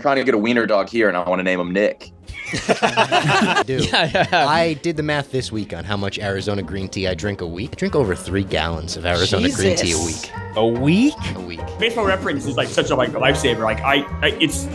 trying to get a wiener dog here, and I want to name him Nick. Dude, I did the math this week on how much Arizona green tea I drink a week. I drink over 3 gallons of Arizona green tea a week. A week? A week. Baseball reference is like such a lifesaver. Like it's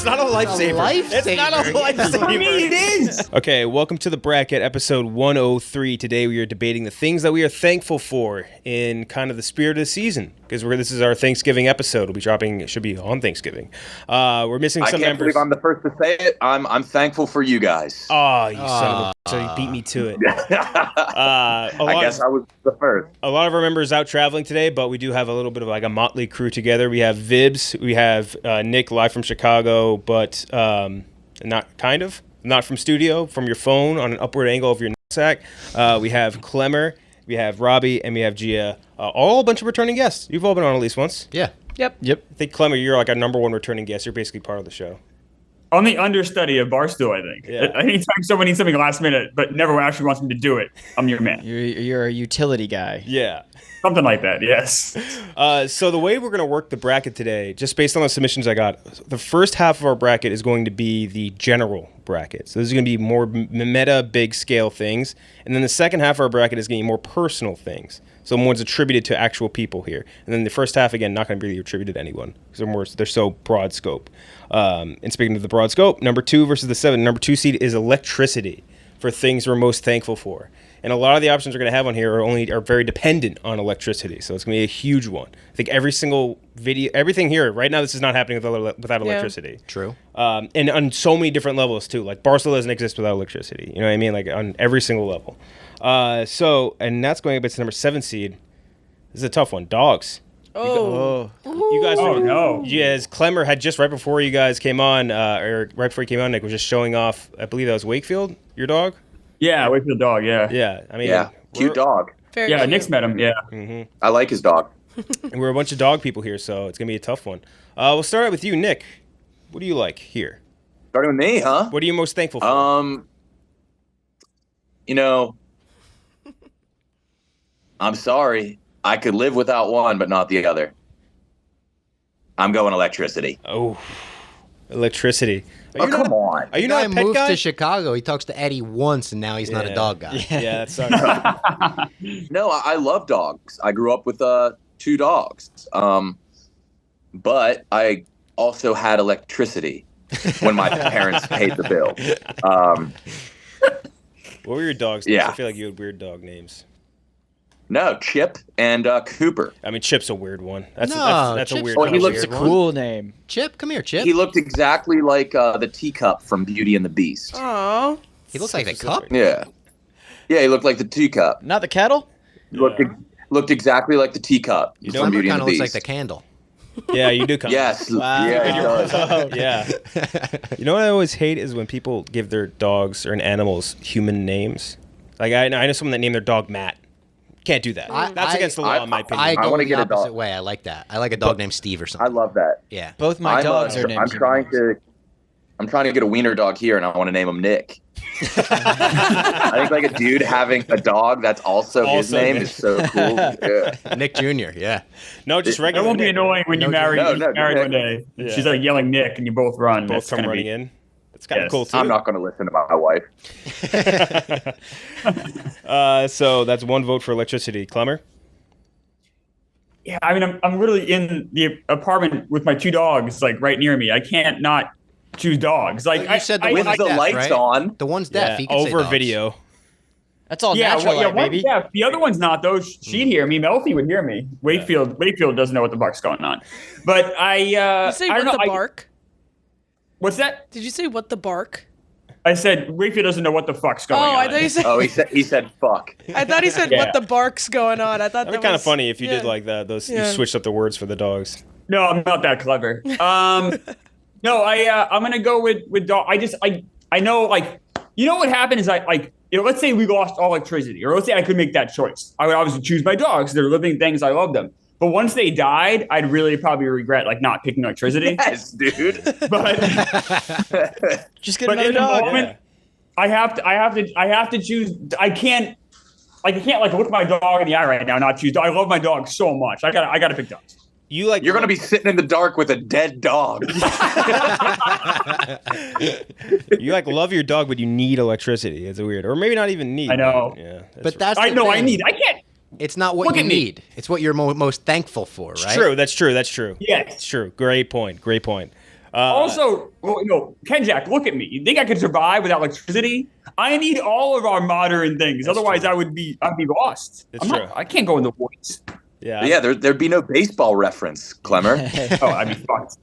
not a lifesaver. It's not a lifesaver. I mean, it is. Okay, welcome to the bracket, episode 103. Today we are debating the things that we are thankful for in kind of the spirit of the season, because this is our Thanksgiving episode. It'll be dropping. It should be on Thanksgiving. We're missing some members. I can't believe I'm the first to say it. I'm thankful for you guys. Oh, you son of a... So you beat me to it. I guess I was the first. A lot of our members out traveling today, but we do have a little bit of like a motley crew together. We have Vibbs, we have Nick live from Chicago, but not from studio, from your phone on an upward angle of your nutsack. We have Klemmer, we have Robbie, and we have Gia. All a bunch of returning guests. You've all been on at least once. Yeah. Yep. I think, Klemmer, you're like our number one returning guest. You're basically part of the show. On the understudy of Barstool, I think. Yeah. Anytime someone needs something last minute, but never actually wants me to do it, I'm your man. You're a utility guy. Yeah. Something like that, yes. So the way we're going to work the bracket today, just based on the submissions I got, the first half of our bracket is going to be the general bracket. So this is going to be more meta, big scale things. And then the second half of our bracket is going to be more personal things. So one's attributed to actual people here. And then the first half, again, not going to be attributed to anyone because they're so broad scope. And speaking of the broad scope, number 2 versus the 7. Number 2 seed is electricity for things we're most thankful for. And a lot of the options we're going to have on here are very dependent on electricity. So it's going to be a huge one. I think every single video, everything here, right now, this is not happening without electricity. True. And on so many different levels, too. Like, Barstool doesn't exist without electricity. You know what I mean? Like, on every single level. And that's going up to number 7 seed. This is a tough one. Dogs. Oh. You guys. Oh, no. Yes, Klemmer had just right before you guys came on, or right before he came on, Nick was just showing off, I believe that was Wakefield, your dog? Yeah, Wakefield dog, yeah. Yeah, I mean. Yeah, cute dog. Very cute. Nick's met him, yeah. Mm-hmm. I like his dog. And we're a bunch of dog people here, so it's going to be a tough one. We'll start out with you, Nick. What do you like here? Starting with me, huh? What are you most thankful for? I'm sorry. I could live without one, but not the other. I'm going electricity. Oh, electricity. Come on. Are you not a pet moved guy? to Chicago. He talks to Eddie once, and now he's not a dog guy. Yeah, that sucks. No, I love dogs. I grew up with 2 dogs. But I also had electricity when my parents paid the bill. What were your dogs' names? Yeah. I feel like you had weird dog names. No, Chip and Cooper. I mean, Chip's a weird one. That's a Chip's weird Oh, one. he looks It's a cool name. Chip, come here, Chip. He looked exactly like the teacup from Beauty and the Beast. Oh. He looks like a cup. Yeah. Yeah, he looked like the teacup. Not the kettle? He looked exactly like the teacup You from Beauty and kind the of looks Beast. like the candle. Yeah, you do come. Yes. Wow. Yeah, he does. Yeah. You know what I always hate is when people give their dogs or animals human names. Like, I know someone that named their dog Matt. Can't do that. That's against the law, in my opinion. I go wanna the get a opposite dog. way. I like that. I like a dog named Steve or I something. love that. Yeah. Both my dogs are named. I'm trying to get a wiener dog here, and I want to name him Nick. I think like a dude having a dog that's also his name Nick. is so cool. Yeah. Nick Jr., yeah. No, just That regular won't be Nick. annoying when you marry No, married one day. Yeah. She's like yelling Nick, and you both run. Both That's come gonna running be... in. That's kind of Yes. cool, too. I'm not going to listen to my wife. So that's 1 vote for electricity. Klemmer? Yeah, I mean, I'm literally in the apartment with my 2 dogs, like right near me. I can't not choose dogs. Like You said the With one's the deaf, lights right? on. The one's deaf. He can say over dogs. video. That's all yeah, natural, one, baby. yeah. The other one's not though. She'd hear me. Melfi would hear me. Wakefield doesn't know what the fuck's going on. But You say I don't what know. the bark? What's that? Did you say what the bark? I said Wakefield doesn't know what the fuck's going on. I thought you said. Oh, he said fuck. I thought he said Yeah. what the bark's going on. I thought That'd that be kind of was- funny if you did yeah. like that. You Yeah. switched up the words for the dogs. No, I'm not that clever. No, I'm gonna go with dog. I know, like, you know what happened is let's say we lost all electricity, or let's say I could make that choice. I would obviously choose my dogs. They're living things. I love them. But once they died, I'd really probably regret like not picking electricity. Yes, dude. But Just get but another in the dog. moment, I have to choose. I can't like look my dog in the eye right now and not choose. I love my dog so much. I gotta pick dogs. You're gonna be sitting in the dark with a dead dog. You like love your dog, but you need electricity. It's weird, or maybe not even need. I know. Yeah, But that's I the know. thing. I can't. It's not what Look you at me. need. It's what you're most thankful for, right? True. That's true. That's true. Yes. It's true. Great point. Great point. Also, Kenjac, look at me. You think I could survive without electricity? I need all of our modern things. Otherwise, true. I'd be lost. It's true. I can't go in the woods. Yeah. Yeah, there'd be no baseball reference, Klemmer. Oh, I'd be fucked.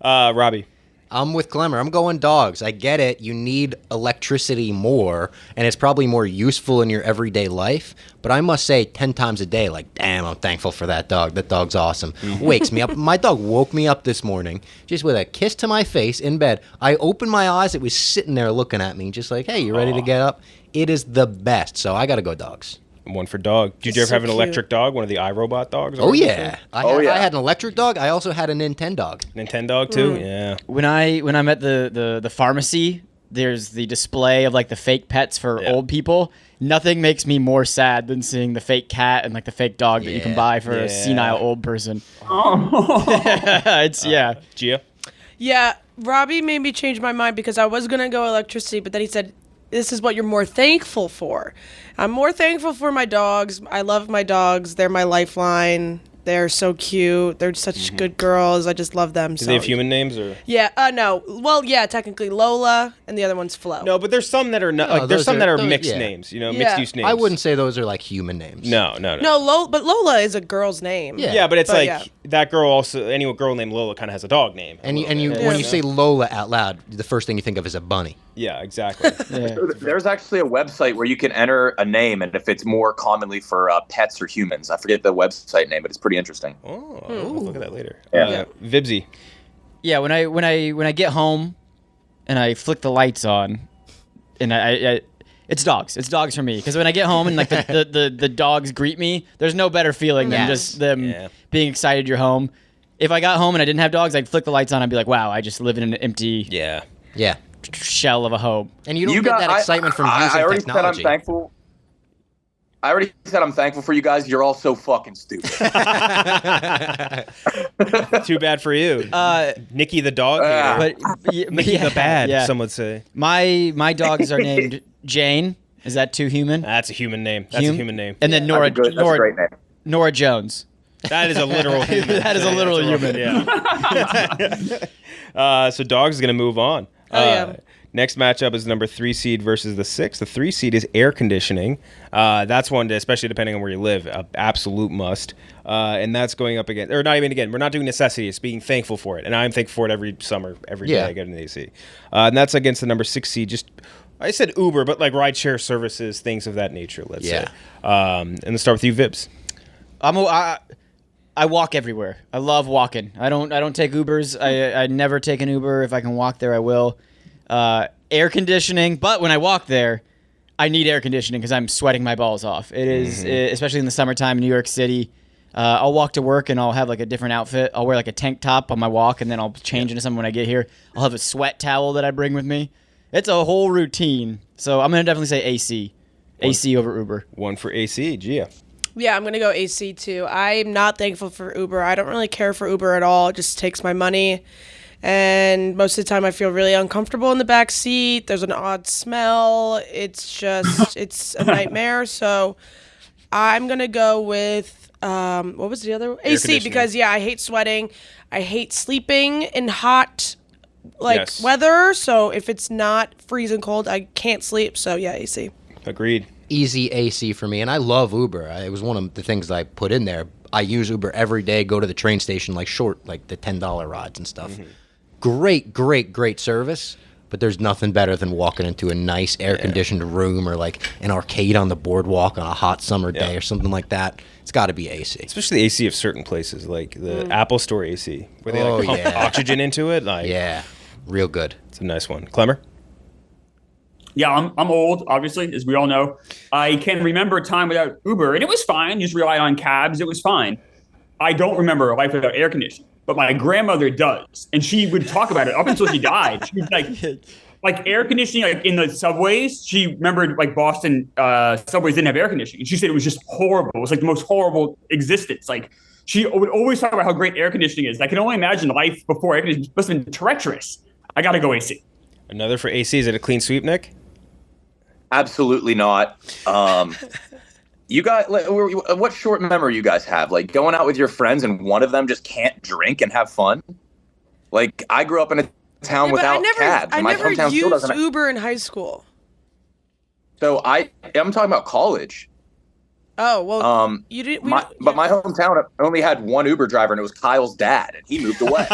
Robbie. I'm with Klemmer. I'm going dogs. I get it. You need electricity more, and it's probably more useful in your everyday life. But I must say, 10 times a day, like, damn, I'm thankful for that dog. That dog's awesome. Wakes me up. My dog woke me up this morning just with a kiss to my face in bed. I opened my eyes. It was sitting there looking at me, just like, hey, you ready to get up? It is the best. So I got to go dogs. One for dog. Did you ever so have an cute. electric dog? One of the iRobot dogs? Oh, yeah. I yeah. had an electric dog. I also had a Nintendo dog. Nintendo too? Yeah. When I'm at the pharmacy, there's the display of like the fake pets for old people. Nothing makes me more sad than seeing the fake cat and like the fake dog that you can buy for a senile old person. It's Gia? Yeah, Robbie made me change my mind because I was gonna go electricity, but then he said, "This is what you're more thankful for." I'm more thankful for my dogs. I love my dogs. They're my lifeline. They're so cute. They're such good girls. I just love them. Do they have human names or? Yeah. No. Well, yeah. Technically, Lola, and the other one's Flo. No, but there's some that are not. No, Like, there's those some that are those- mixed yeah. names. You know, Yeah. mixed use names. I wouldn't say those are like human names. No. No, but Lola is a girl's name. Yeah. Yeah, but it's But like yeah. that girl also. Any girl named Lola kind of has a dog name. And you, Yeah. when you say Lola out loud, the first thing you think of is a bunny. Yeah, exactly. There's actually a website where you can enter a name, and if it's more commonly for pets or humans, I forget the website name, but it's pretty interesting. Oh, we'll look at that later. Yeah. Vibbsy. Yeah, when I get home and I flick the lights on, and I it's dogs. It's dogs for me because when I get home and like the dogs greet me, there's no better feeling than just them being excited you're home. If I got home and I didn't have dogs, I'd flick the lights on. I'd be like, wow, I just live in an empty Yeah. shell of a home. And you don't get that excitement from using I already technology. said I'm thankful. I already said I'm thankful for you guys. You're all so fucking stupid. Too bad for you. Nikki the dog hater. But Nikki the bad, yeah. some would say. My dogs are named Jane. Is that too human? That's a human name. That's a human name. And then That's a great name. Nora Jones. That is a literal human. That is a literal human. Yeah. So dogs is going to move on. yeah. Next matchup is number 3 seed versus the 6. The 3 seed is air conditioning. That's one, especially depending on where you live, an absolute must. And that's going up again, or not even again. We're not doing necessity. It's being thankful for it, and I'm thankful for it every summer, every day I get an AC. And that's against the number 6 seed. Just I said Uber, but like rideshare services, things of that nature. Let's say. And let's start with you, Vibbs. I walk everywhere. I love walking. I don't take Ubers. I never take an Uber. If I can walk there, I will. Air conditioning, but when I walk there, I need air conditioning because I'm sweating my balls off. It is, especially in the summertime in New York City. I'll walk to work and I'll have like a different outfit. I'll wear like a tank top on my walk and then I'll change into something when I get here. I'll have a sweat towel that I bring with me. It's a whole routine. So I'm going to definitely say AC. AC over Uber. One for AC, Gia. Yeah, I'm going to go AC too. I'm not thankful for Uber. I don't really care for Uber at all. It just takes my money. And most of the time I feel really uncomfortable in the back seat. There's an odd smell. It's just, it's a nightmare. So I'm going to go with, what was the other one? AC, because I hate sweating. I hate sleeping in hot weather. So if it's not freezing cold, I can't sleep. So yeah, AC. Agreed. Easy AC for me, and I love Uber. It was one of the things I put in there. I use Uber every day, go to the train station, like the $10 rides and stuff. Great service, but there's nothing better than walking into a nice air-conditioned room or like an arcade on the boardwalk on a hot summer day or something like that. It's got to be AC. Especially the AC of certain places, like the Apple Store AC, where they pump oxygen into it. Real good. It's a nice one. Klemmer? Yeah, I'm old, obviously, as we all know. I can remember a time without Uber, and it was fine. You just relied on cabs. It was fine. I don't remember a life without air conditioning, but my grandmother does, and she would talk about it up until she died. She was like air conditioning, like in the subways. She remembered like Boston subways didn't have air conditioning, and she said it was just horrible. It was like the most horrible existence. Like she would always talk about how great air conditioning is. I can only imagine life before air conditioning must have been treacherous. I got to go AC. Another for AC. Is it a clean sweep, Nick? Absolutely not. You guys, what short memory you guys have? Like going out with your friends and one of them just can't drink and have fun. Like I grew up in a town without cabs. I My never hometown still used doesn't. Uber in high school. So I'm talking about college. Oh well, you didn't. But my hometown only had one Uber driver, and it was Kyle's dad, and he moved away.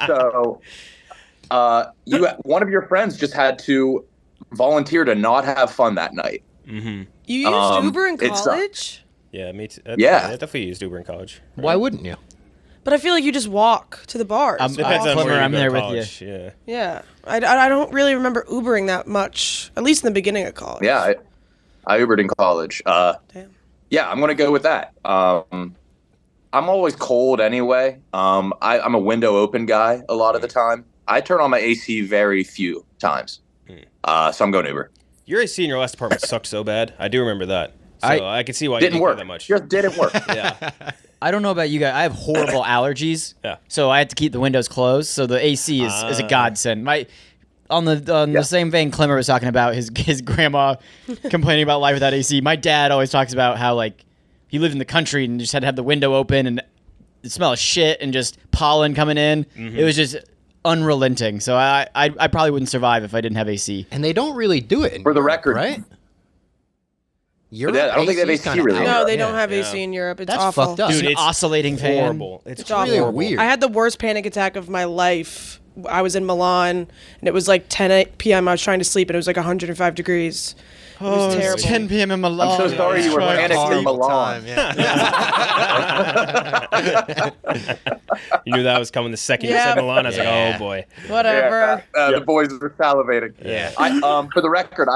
So, one of your friends just had to volunteer to not have fun that night. Mm-hmm. You used Uber in college? Yeah, me too. Yeah. I definitely used Uber in college. Right? Why wouldn't you? But I feel like you just walk to the bars. Depends on Klemmer, where you I'm go there to with college. you. Yeah. Yeah, I don't really remember Ubering that much, at least in the beginning of college. Yeah, I Ubered in college. Damn. Yeah, I'm gonna go with that. I'm always cold anyway. I'm a window open guy a lot of the time. I turn on my AC very few times. So I'm going Uber. Your AC in your last apartment sucked so bad. I do remember that. So I can see why you Didn't didn't work care that much. Just didn't work. Yeah. I don't know about you guys. I have horrible allergies. Yeah. So I had to keep the windows closed. So the AC is a godsend. On the same vein, Klemmer was talking about his grandma complaining about life without AC. My dad always talks about how like he lived in the country and just had to have the window open and the smell of shit and just pollen coming in. Mm-hmm. It was just unrelenting. So I probably wouldn't survive if I didn't have AC. And they don't really do it For the record, right? Europe, I don't think they have AC 's AC kinda really. out. No, they don't Yeah. have AC in Europe. It's That's awful. fucked up. Dude, Dude, an it's oscillating fan. horrible. It's awful. really weird. I had the worst panic attack of my life. I was in Milan, and it was like 10 p.m. I was trying to sleep, and it was like 105 degrees. It was terrible. It's 10 p.m. in Milan. I'm so sorry you were Trying to panicked in sleep. Milan. You knew that was coming the second you Yeah. said Milan. I was like, Yeah. oh boy. Whatever. The boys were salivating. Yeah. For the record,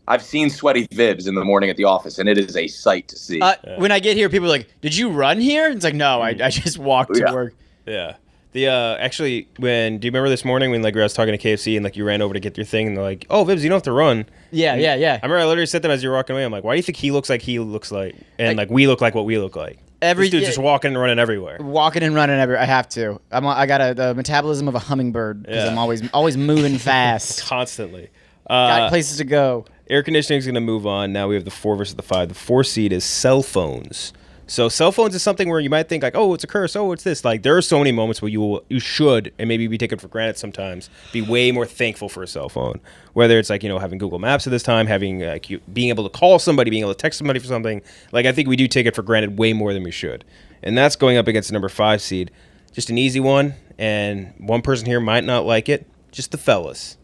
I've seen sweaty Vibbs in the morning at the office, and it is a sight to see. When I get here, people are like, "Did you run here?" It's like, no, I just walked to Yeah. work. Yeah. The actually, do you remember this morning when like I was talking to KFC and like you ran over to get your thing and they're like, "Oh, Vibbs, you don't have to run." Yeah. I remember I literally said them as you were walking away. I'm like, "Why do you think he looks like and like we look like what we look like?" This dude's just walking and running everywhere. Walking and running everywhere. I have to. I got the metabolism of a hummingbird because Yeah. I'm always moving fast. Constantly. Got places to go. Air conditioning is going to move on. Now we have the 4 versus the 5. The 4 seed is cell phones. So cell phones is something where you might think like, oh, it's a curse. Oh, it's this. Like there are so many moments where you should, and maybe be taken for granted sometimes, be way more thankful for a cell phone. Whether it's like, having Google Maps at this time, having like being able to call somebody, being able to text somebody for something. Like I think we do take it for granted way more than we should. And that's going up against the number 5 seed. Just an easy one. And one person here might not like it. Just the fellas.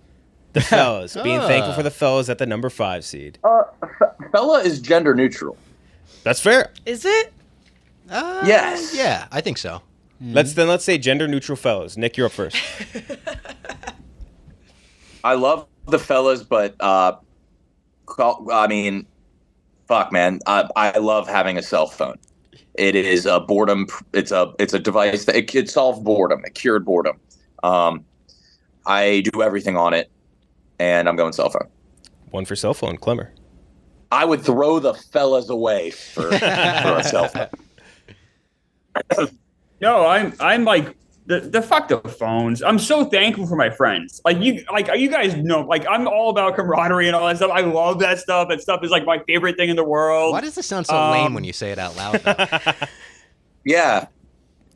The fellas. Being thankful for the fellas at the number 5 seed. Fella is gender neutral. That's fair. Is it? Yes. Yeah, I think so. Let's say gender neutral fellas. Nick, you're up first. I love the fellas, but fuck, man. I love having a cell phone. It is a boredom. It's a device that it solved boredom. It cured boredom. I do everything on it, and I'm going cell phone. One for cell phone, Klemmer. I would throw the fellas away for a cell phone. No, I'm like the fuck the phones. I'm so thankful for my friends. You guys know, like I'm all about camaraderie and all that stuff. I love that stuff. That stuff is like my favorite thing in the world. Why does this sound so lame when you say it out loud, though? Yeah.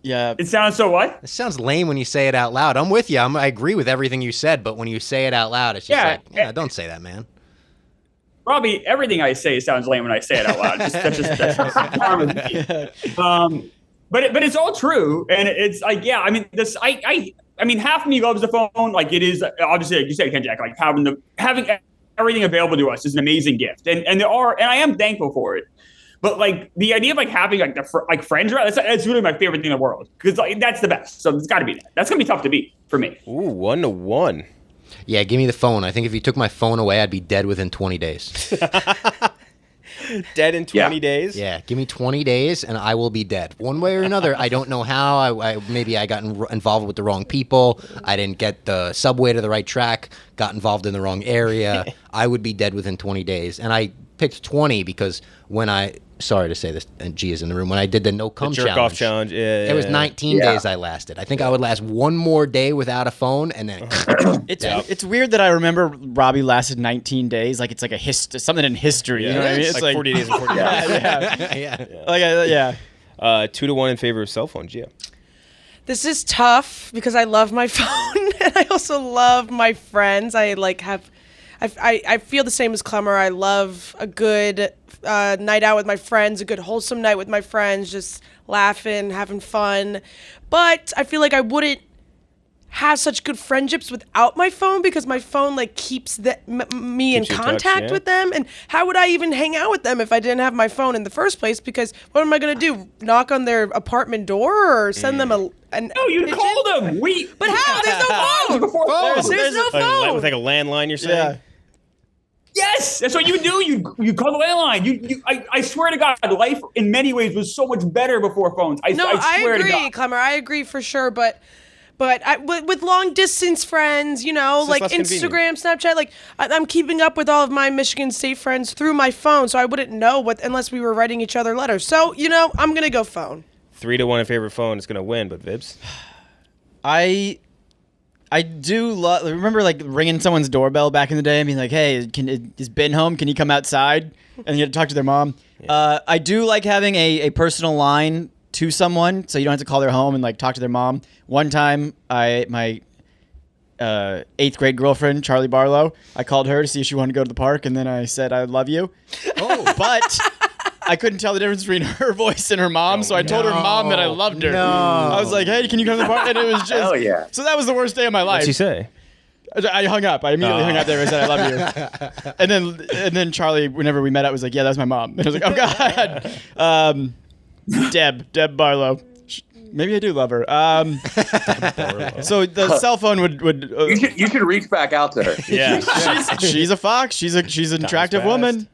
Yeah. It sounds so what? It sounds lame when you say it out loud. I'm with you. I agree with everything you said, but when you say it out loud, it's just don't say that, man. Robbie, everything I say sounds lame when I say it out loud. That's just the charm of me. But it's all true, and it's like, yeah. I mean, half of me loves the phone. Like it is obviously, like you said, Kenjac, like having everything available to us is an amazing gift, and I am thankful for it. But like the idea of like having like friends around, that's really my favorite thing in the world because like, that's the best. So it's got to be that. That's gonna be tough to beat for me. Ooh, 1-1. Yeah, give me the phone. I think if you took my phone away, I'd be dead within 20 days. Dead in 20 days? Yeah, give me 20 days and I will be dead. One way or another, I don't know how. Maybe I got involved with the wrong people. I didn't get the subway to the right track, got involved in the wrong area. I would be dead within 20 days. And I picked 20 because when I sorry to say this, and G is in the room, when I did the no cum Jerk challenge. off challenge. Yeah, It was 19 Yeah. days I lasted. I think I would last one more day without a phone, and then It's weird that I remember Robbie lasted 19 days. Like it's like something in history. Yeah. You know what I mean? It's like 40 days and 40 days. yeah. yeah. Like yeah. 2-1 in favor of cell phones. Yeah. This is tough because I love my phone and I also love my friends. I feel the same as Klemmer. I love a good night out with my friends, a good wholesome night with my friends, just laughing, having fun. But I feel like I wouldn't have such good friendships without my phone because my phone like keeps me in Keeps you in touch, contact yeah. with them. And how would I even hang out with them if I didn't have my phone in the first place? Because what am I gonna do? Knock on their apartment door or send them No, you call them. But how? There's no phone. Before phones. There's no phone. With like a landline, you're saying? Yeah. Yes, that's what you do. You call the landline. I swear to God, life in many ways was so much better before phones. I swear agree, to God. Klemmer. I agree for sure. But with long distance friends, It's like less Instagram, Snapchat, like I'm keeping up with all of my Michigan State friends through my phone, so I wouldn't know what unless we were writing each other letters. So I'm gonna go phone. 3-1 in favor of phone is going to win, but Vibbs? I do love. Remember, like ringing someone's doorbell back in the day and being like, "Hey, is Ben home? Can you come outside?" And you had to talk to their mom. Yeah. I do like having a personal line to someone, so you don't have to call their home and like talk to their mom. One time, my 8th grade girlfriend, Charlie Barlow, I called her to see if she wanted to go to the park, and then I said, "I love you." Oh, but I couldn't tell the difference between her voice and her mom, so I told her mom that I loved her. No. I was like, "Hey, can you come to the park?" And it was just, Hell yeah. So that was the worst day of my life. What'd she say? I hung up. I immediately hung up there and said, "I love you." And then Charlie, whenever we met up, was like, "Yeah, that was my mom." And I was like, "Oh God." Deb Barlow. Maybe I do love her. So the cell phone would. You should reach back out to her. Yeah. She's a fox. She's an attractive fast. woman.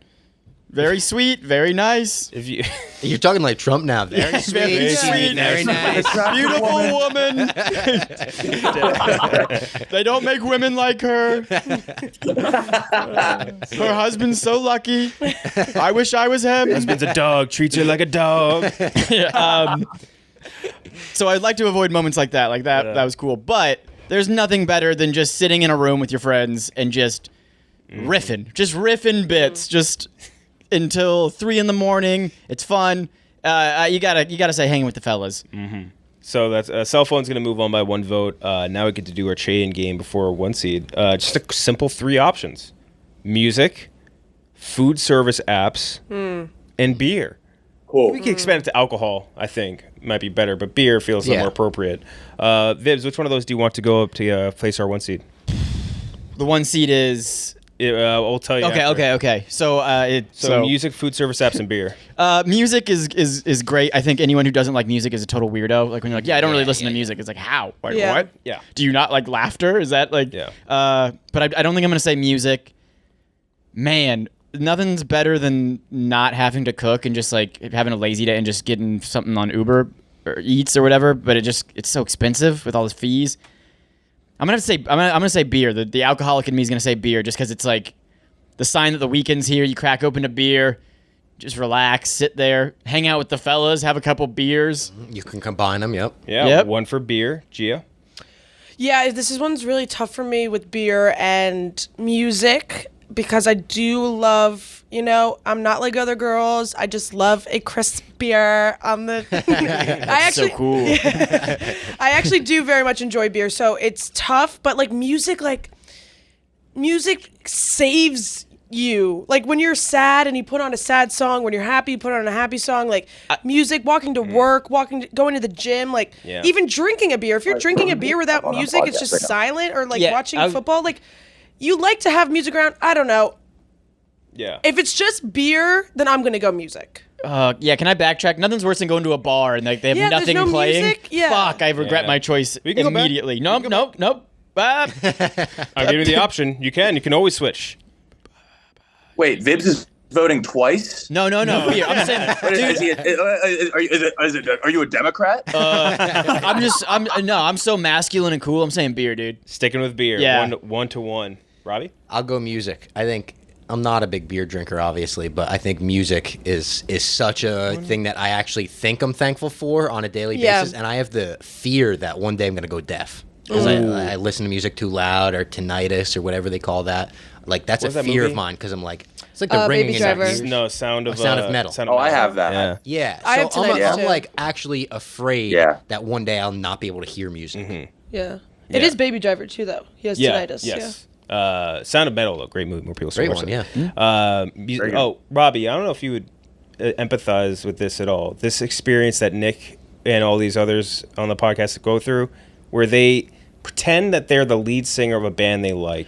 Very sweet. Very nice. If you You're talking like Trump now. Very sweet, Very sweet. very nice. Beautiful woman. They don't make women like her. Her husband's so lucky. I wish I was him. husband's a dog, treats her like a dog. So I'd like to avoid moments like that. Like that. Yeah. That was cool. But there's nothing better than just sitting in a room with your friends and just riffing bits, just until 3 a.m. It's fun. You gotta say hanging with the fellas. So that's cell phone's going to move on by 1 vote. Now we get to do our chain game before 1 seed. Just a simple 3 options: music, food service apps, and beer. Cool. We can expand it to alcohol, I think. Might be better, but beer feels a little Yeah. more appropriate. Vibbs, which one of those do you want to go up to place our 1 seed? The 1 seed is We'll tell you. okay. So music, food service apps, and beer. music is great. I think anyone who doesn't like music is a total weirdo. Like when you're like, I don't really listen to music. It's like, how? Like, Yeah. what? Yeah. Do you not like laughter? Is that like? Yeah. But I don't think I'm gonna say music. Man, nothing's better than not having to cook and just like having a lazy day and just getting something on Uber or Eats or whatever. But it's so expensive with all those fees. I'm gonna say beer. The alcoholic in me is gonna say beer just because it's like the sign that the weekend's here. You crack open a beer, just relax, sit there, hang out with the fellas, have a couple beers. You can combine them. Yep. Yeah. Yep. 1 for beer. Gia? Yeah, one's really tough for me with beer and music because I do love, I'm not like other girls. I just love a crisp beer on the. So cool. I actually do very much enjoy beer, so it's tough. But like music saves you. Like when you're sad and you put on a sad song, when you're happy, you put on a happy song. Like music, walking to work, going to the gym, like Yeah. even drinking a beer. If you're drinking a beer without music, it's just silent. Or like watching football, like you like to have music around. I don't know. Yeah. If it's just beer, then I'm gonna go music. Yeah, can I backtrack? Nothing's worse than going to a bar and like they have Yeah, there's nothing no playing. music, yeah. Fuck, I regret Yeah. my choice We can go back. immediately. Nope. Ah. I'll give you the option. You can always switch. Wait, Vibbs is voting twice? No. Beer. I'm saying, Are you a Democrat? I'm so masculine and cool. I'm saying beer, dude. Sticking with beer. Yeah. 1 to 1. Robbie? I'll go music. I think I'm not a big beer drinker, obviously, but I think music is such a thing that I actually think I'm thankful for on a daily basis, and I have the fear that one day I'm going to go deaf because I listen to music too loud or tinnitus or whatever they call that. Like that's What's a that fear movie? of mine because I'm like, it's like the ringing Baby in my Driver. ears. No, Sound of Metal. Oh, I have that. Yeah. Yeah, I have so tinnitus, I'm too. like actually afraid Yeah. that one day I'll not be able to hear music. Yeah. Yeah. It is Baby Driver too, though. He has tinnitus. Yes. Sound of Metal, though, great movie. More people should Great watch one, it. yeah. Robbie, I don't know if you would empathize with this at all. This experience that Nick and all these others on the podcast go through, where they pretend that they're the lead singer of a band they like.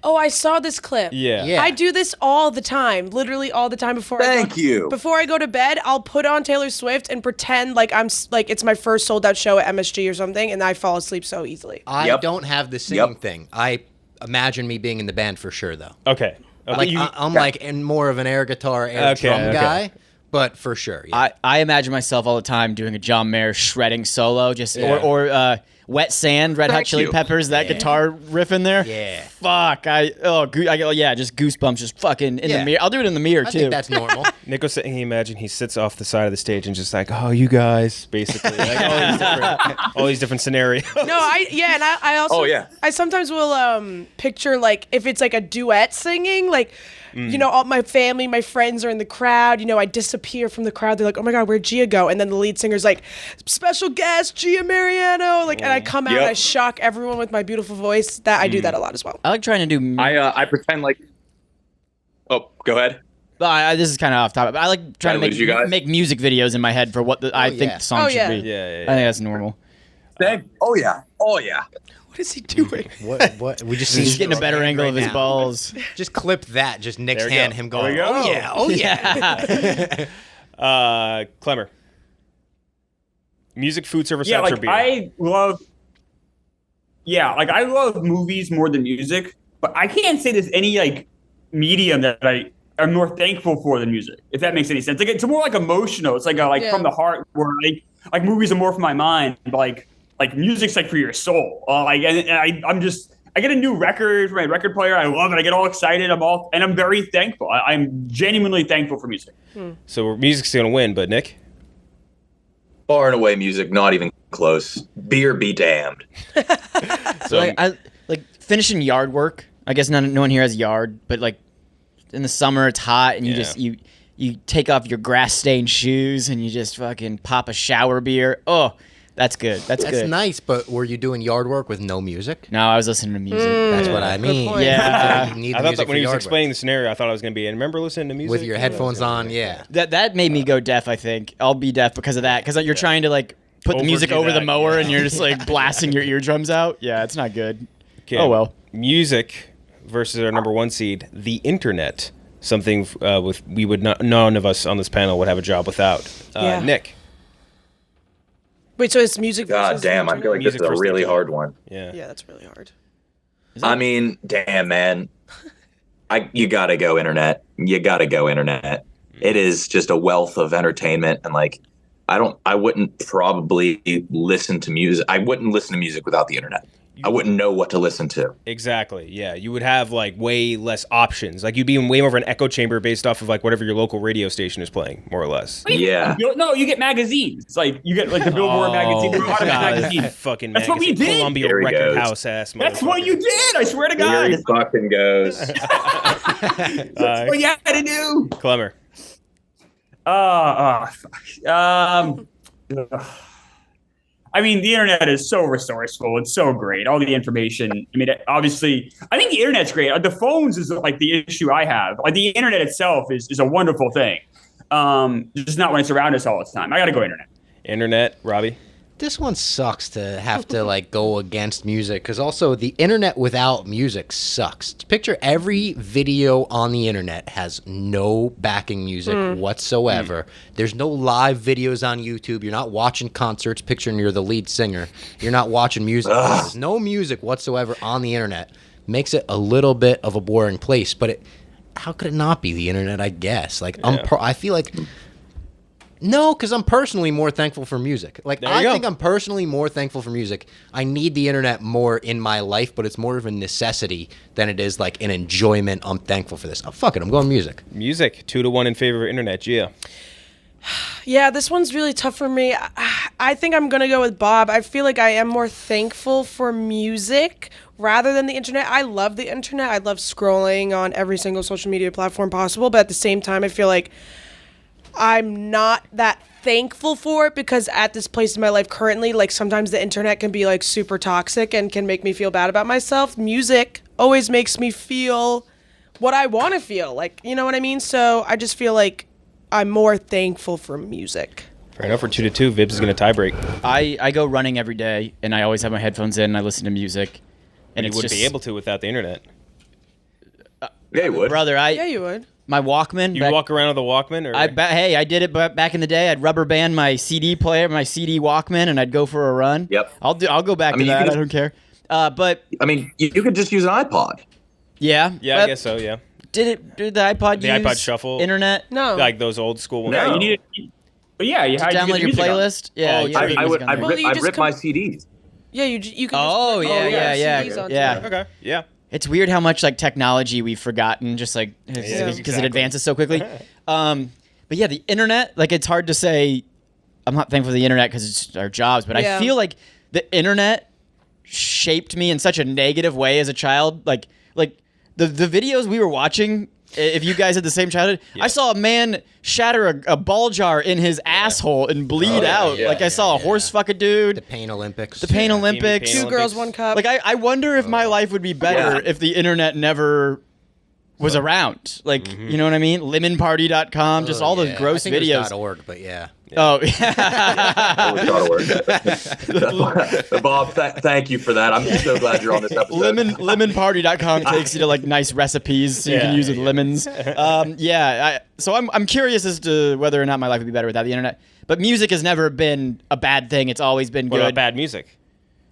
Oh, I saw this clip. Yeah. I do this all the time, literally all the time before. Thank you. Before I go to bed, I'll put on Taylor Swift and pretend like like it's my first sold out show at MSG or something, and I fall asleep so easily. I Yep. don't have the singing Yep. thing. I imagine me being in the band for sure, though. Okay. Like I'm like in more of an air guitar, air drum guy, but for sure. Yeah. I imagine myself all the time doing a John Mayer shredding solo, or Wet Sand, Red Hot Thank Chili you. Peppers, that guitar riff in there. Yeah. Fuck. Just goosebumps, just fucking in Yeah. the mirror. I'll do it in the mirror I too. think that's normal. Nick was saying, he imagine he sits off the side of the stage and just like, oh, you guys, basically. Like all these different scenarios. No, I also. Oh, yeah. I sometimes will picture like if it's like a duet singing, like all my family, my friends are in the crowd. I disappear from the crowd. They're like, "Oh my god, where'd Gia go?" And then the lead singer's like, "Special guest, Gia Mariano." Like, and I come out and I shock everyone with my beautiful voice. That I do that a lot as well. I like trying to do. I pretend like. Oh, go ahead. This is kind of off topic. But I like trying Did I lose you to guys? make music videos in my head for what I think yeah. the song Oh, should yeah. be. Yeah. I think that's normal. Oh yeah. Oh yeah. What is he doing? What? We just He's see getting a better hand angle right of his now. balls. Just clip that. Just Nick's There we hand, go. him There going, we go. "Oh yeah, oh yeah." Klemmer. Music, food service, Yeah, apps, or like beer? I love movies more than music, but I can't say there's any like medium that I am more thankful for than music, if that makes any sense. Like it's more like emotional. It's like from the heart, where like movies are more from my mind, but like music's like for your soul. I get a new record for my record player. I love it. I get all excited. I'm very thankful. I'm genuinely thankful for music. So music's going to win, but Nick? Far and away music, not even close. Beer be damned. So I like finishing yard work. I guess no one here has yard, but like in the summer it's hot and you take off your grass stained shoes and you just fucking pop a shower beer. Oh, that's good. That's good. nice. But were you doing yard work with no music? No, I was listening to music. That's what I mean. point. Yeah. You need the I thought music that when for he was yard explaining work. the scenario, I thought I was going to be, and remember listening to music? With your headphones on, yeah. That made me go deaf, I think. I'll be deaf because of that. Because you're trying to like put the music Overdo over the that, mower yeah. and you're just like blasting your eardrums out. Yeah, it's not good. Okay. Oh, well. Music versus our number one seed, the internet. Something none of us on this panel would have a job without. Yeah. Nick. Wait, so it's music God versus damn, I internet? feel like this Music is a versus really internet. hard one. Yeah. Yeah, that's really hard. I mean, damn man. You gotta go internet. You gotta go internet. It is just a wealth of entertainment, and like I wouldn't probably listen to music. I wouldn't listen to music without the internet. I wouldn't know what to listen to. Exactly. Yeah. You would have like way less options. Like you'd be in way more of an echo chamber based off of like whatever your local radio station is playing, more or less. Yeah. No, you get magazines. It's like you get like the Billboard magazine. There are a lot of God, magazines. fucking That's what we magazine. did. Columbia There he Record goes. House ass. That's what you did. I swear to Here he God. fucking goes. That's what you had to do. Klemmer. I mean, the internet is so resourceful. It's so great. All the information. I mean, obviously, I think the internet's great. The phones is like the issue I have. Like the internet itself is a wonderful thing. Just not when it's around us all the time. I got to go internet. Internet, Robbie. This one sucks to have to like go against music because also the internet without music sucks. Picture every video on the internet has no backing music whatsoever. There's no live videos on YouTube. You're not watching concerts picturing you're the lead singer. You're not watching music. There's no music whatsoever on the internet. Makes it a little bit of a boring place, but how could it not be the internet, I guess? Like I feel like No, because I'm personally more thankful for music. Like, There you I go. think I'm personally more thankful for music. I need the internet more in my life, but it's more of a necessity than it is like an enjoyment. I'm thankful for this. Oh, fuck it. I'm going music. Music, 2-1 in favor of internet. Gia. Yeah, this one's really tough for me. I think I'm going to go with Bob. I feel like I am more thankful for music rather than the internet. I love the internet. I love scrolling on every single social media platform possible. But at the same time, I feel like I'm not that thankful for it because at this place in my life currently, like sometimes the internet can be like super toxic and can make me feel bad about myself. Music always makes me feel what I want to feel. Like, you know what I mean? So I just feel like I'm more thankful for music. Fair enough. For 2-2, Vibbs is going to tie break. I go running every day, and I always have my headphones in, and I listen to music. And You it's wouldn't just, be able to without the internet. Yeah, you would. brother, Yeah, you would. my Walkman. You back- walk around with a Walkman? Or? Hey, I did it back in the day. I'd rubber band my CD player, my CD Walkman, and I'd go for a run. Yep. I'll go back I mean, to you that. can- I don't care. But I mean, you could just use an iPod. yeah, Yeah, but I guess so, yeah. Did the iPod The use iPod Shuffle? internet? No. Like those old school ones. Yeah, No. you need it. But yeah, you To had to download get the your music on. playlist? Yeah, Oh, you gotta I get I music would. on I'd there. Well, you I'd just rip my CDs. Yeah, you can just Oh, put yeah. CDs onto Yeah. it. Okay, yeah. It's weird how much like technology we've forgotten, just like because exactly. it advances so quickly. But yeah, the internet, like it's hard to say. I'm not thankful for the internet because it's our jobs, but Yeah. I feel like the internet shaped me in such a negative way as a child. Like the videos we were watching. If you guys had the same childhood, I saw a man shatter a ball jar in his asshole and bleed out. yeah, like I saw a horse fuck a dude. The Pain Olympics. The Pain Olympics. Pain Two girls, one cup. Like I wonder if my life would be better Yeah. if the internet never was around. Like you know what I mean? Lemonparty.com, just all those gross I think it was videos. .org, but yeah. Oh yeah. Bob, thank you for that. I'm so glad you're on this episode. Lemonparty.com takes you to like nice recipes so you can use with lemons. So I'm curious as to whether or not my life would be better without the internet. But music has never been a bad thing. It's always been What good. about bad music?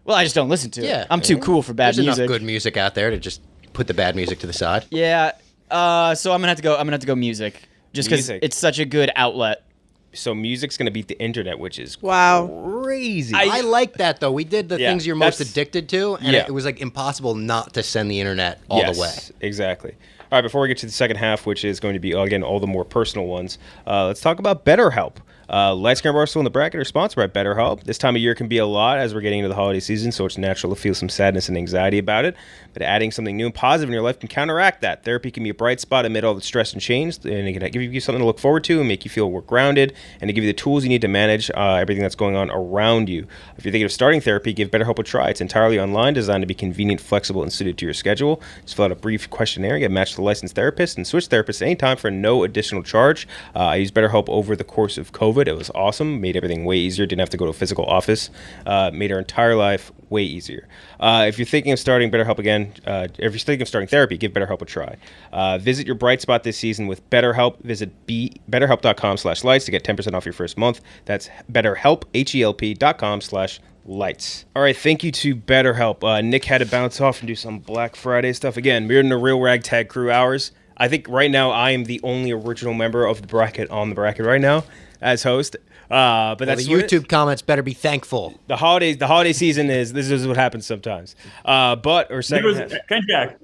Well, I just don't listen to it. Yeah. I'm too cool for bad There's music. enough good music out there to just put the bad music to the side. Yeah. So I'm gonna have to go music, just because Music. it's such a good outlet. So music's going to beat the internet, which is Wow. Crazy. I like that though. We did the Yeah, things you're most that's- addicted to, and Yeah. it was like impossible not to send the internet all the way. Exactly. All right, before we get to the second half, which is going to be, again, all the more personal ones, let's talk about BetterHelp. Lights Camera Barstool in the bracket are sponsored by BetterHelp. This time of year can be a lot as we're getting into the holiday season, so it's natural to feel some sadness and anxiety about it. But adding something new and positive in your life can counteract that. Therapy can be a bright spot amid all the stress and change, and it can give you something to look forward to and make you feel more grounded, and to give you the tools you need to manage everything that's going on around you. If you're thinking of starting therapy, give BetterHelp a try. It's entirely online, designed to be convenient, flexible, and suited to your schedule. Just fill out a brief questionnaire, get matched with a licensed therapist, and switch therapists anytime for no additional charge. I used BetterHelp over the course of COVID. It was awesome. Made everything way easier. Didn't have to go to a physical office. Made our entire life way easier. If you're thinking of starting BetterHelp again, if you're thinking of starting therapy, give BetterHelp a try. Visit your bright spot this season with BetterHelp. Visit betterhelp.com/lights to get 10% off your first month. That's BetterHelp, HELP.com/lights. All right, thank you to BetterHelp. Nick had to bounce off and do some Black Friday stuff. Again, we're in the real ragtag crew hours. I think right now I am the only original member of the bracket on the bracket right now as host. But Well, that's the what YouTube comments better be thankful. the holiday season is. This is what happens sometimes. Second half. Kenjac,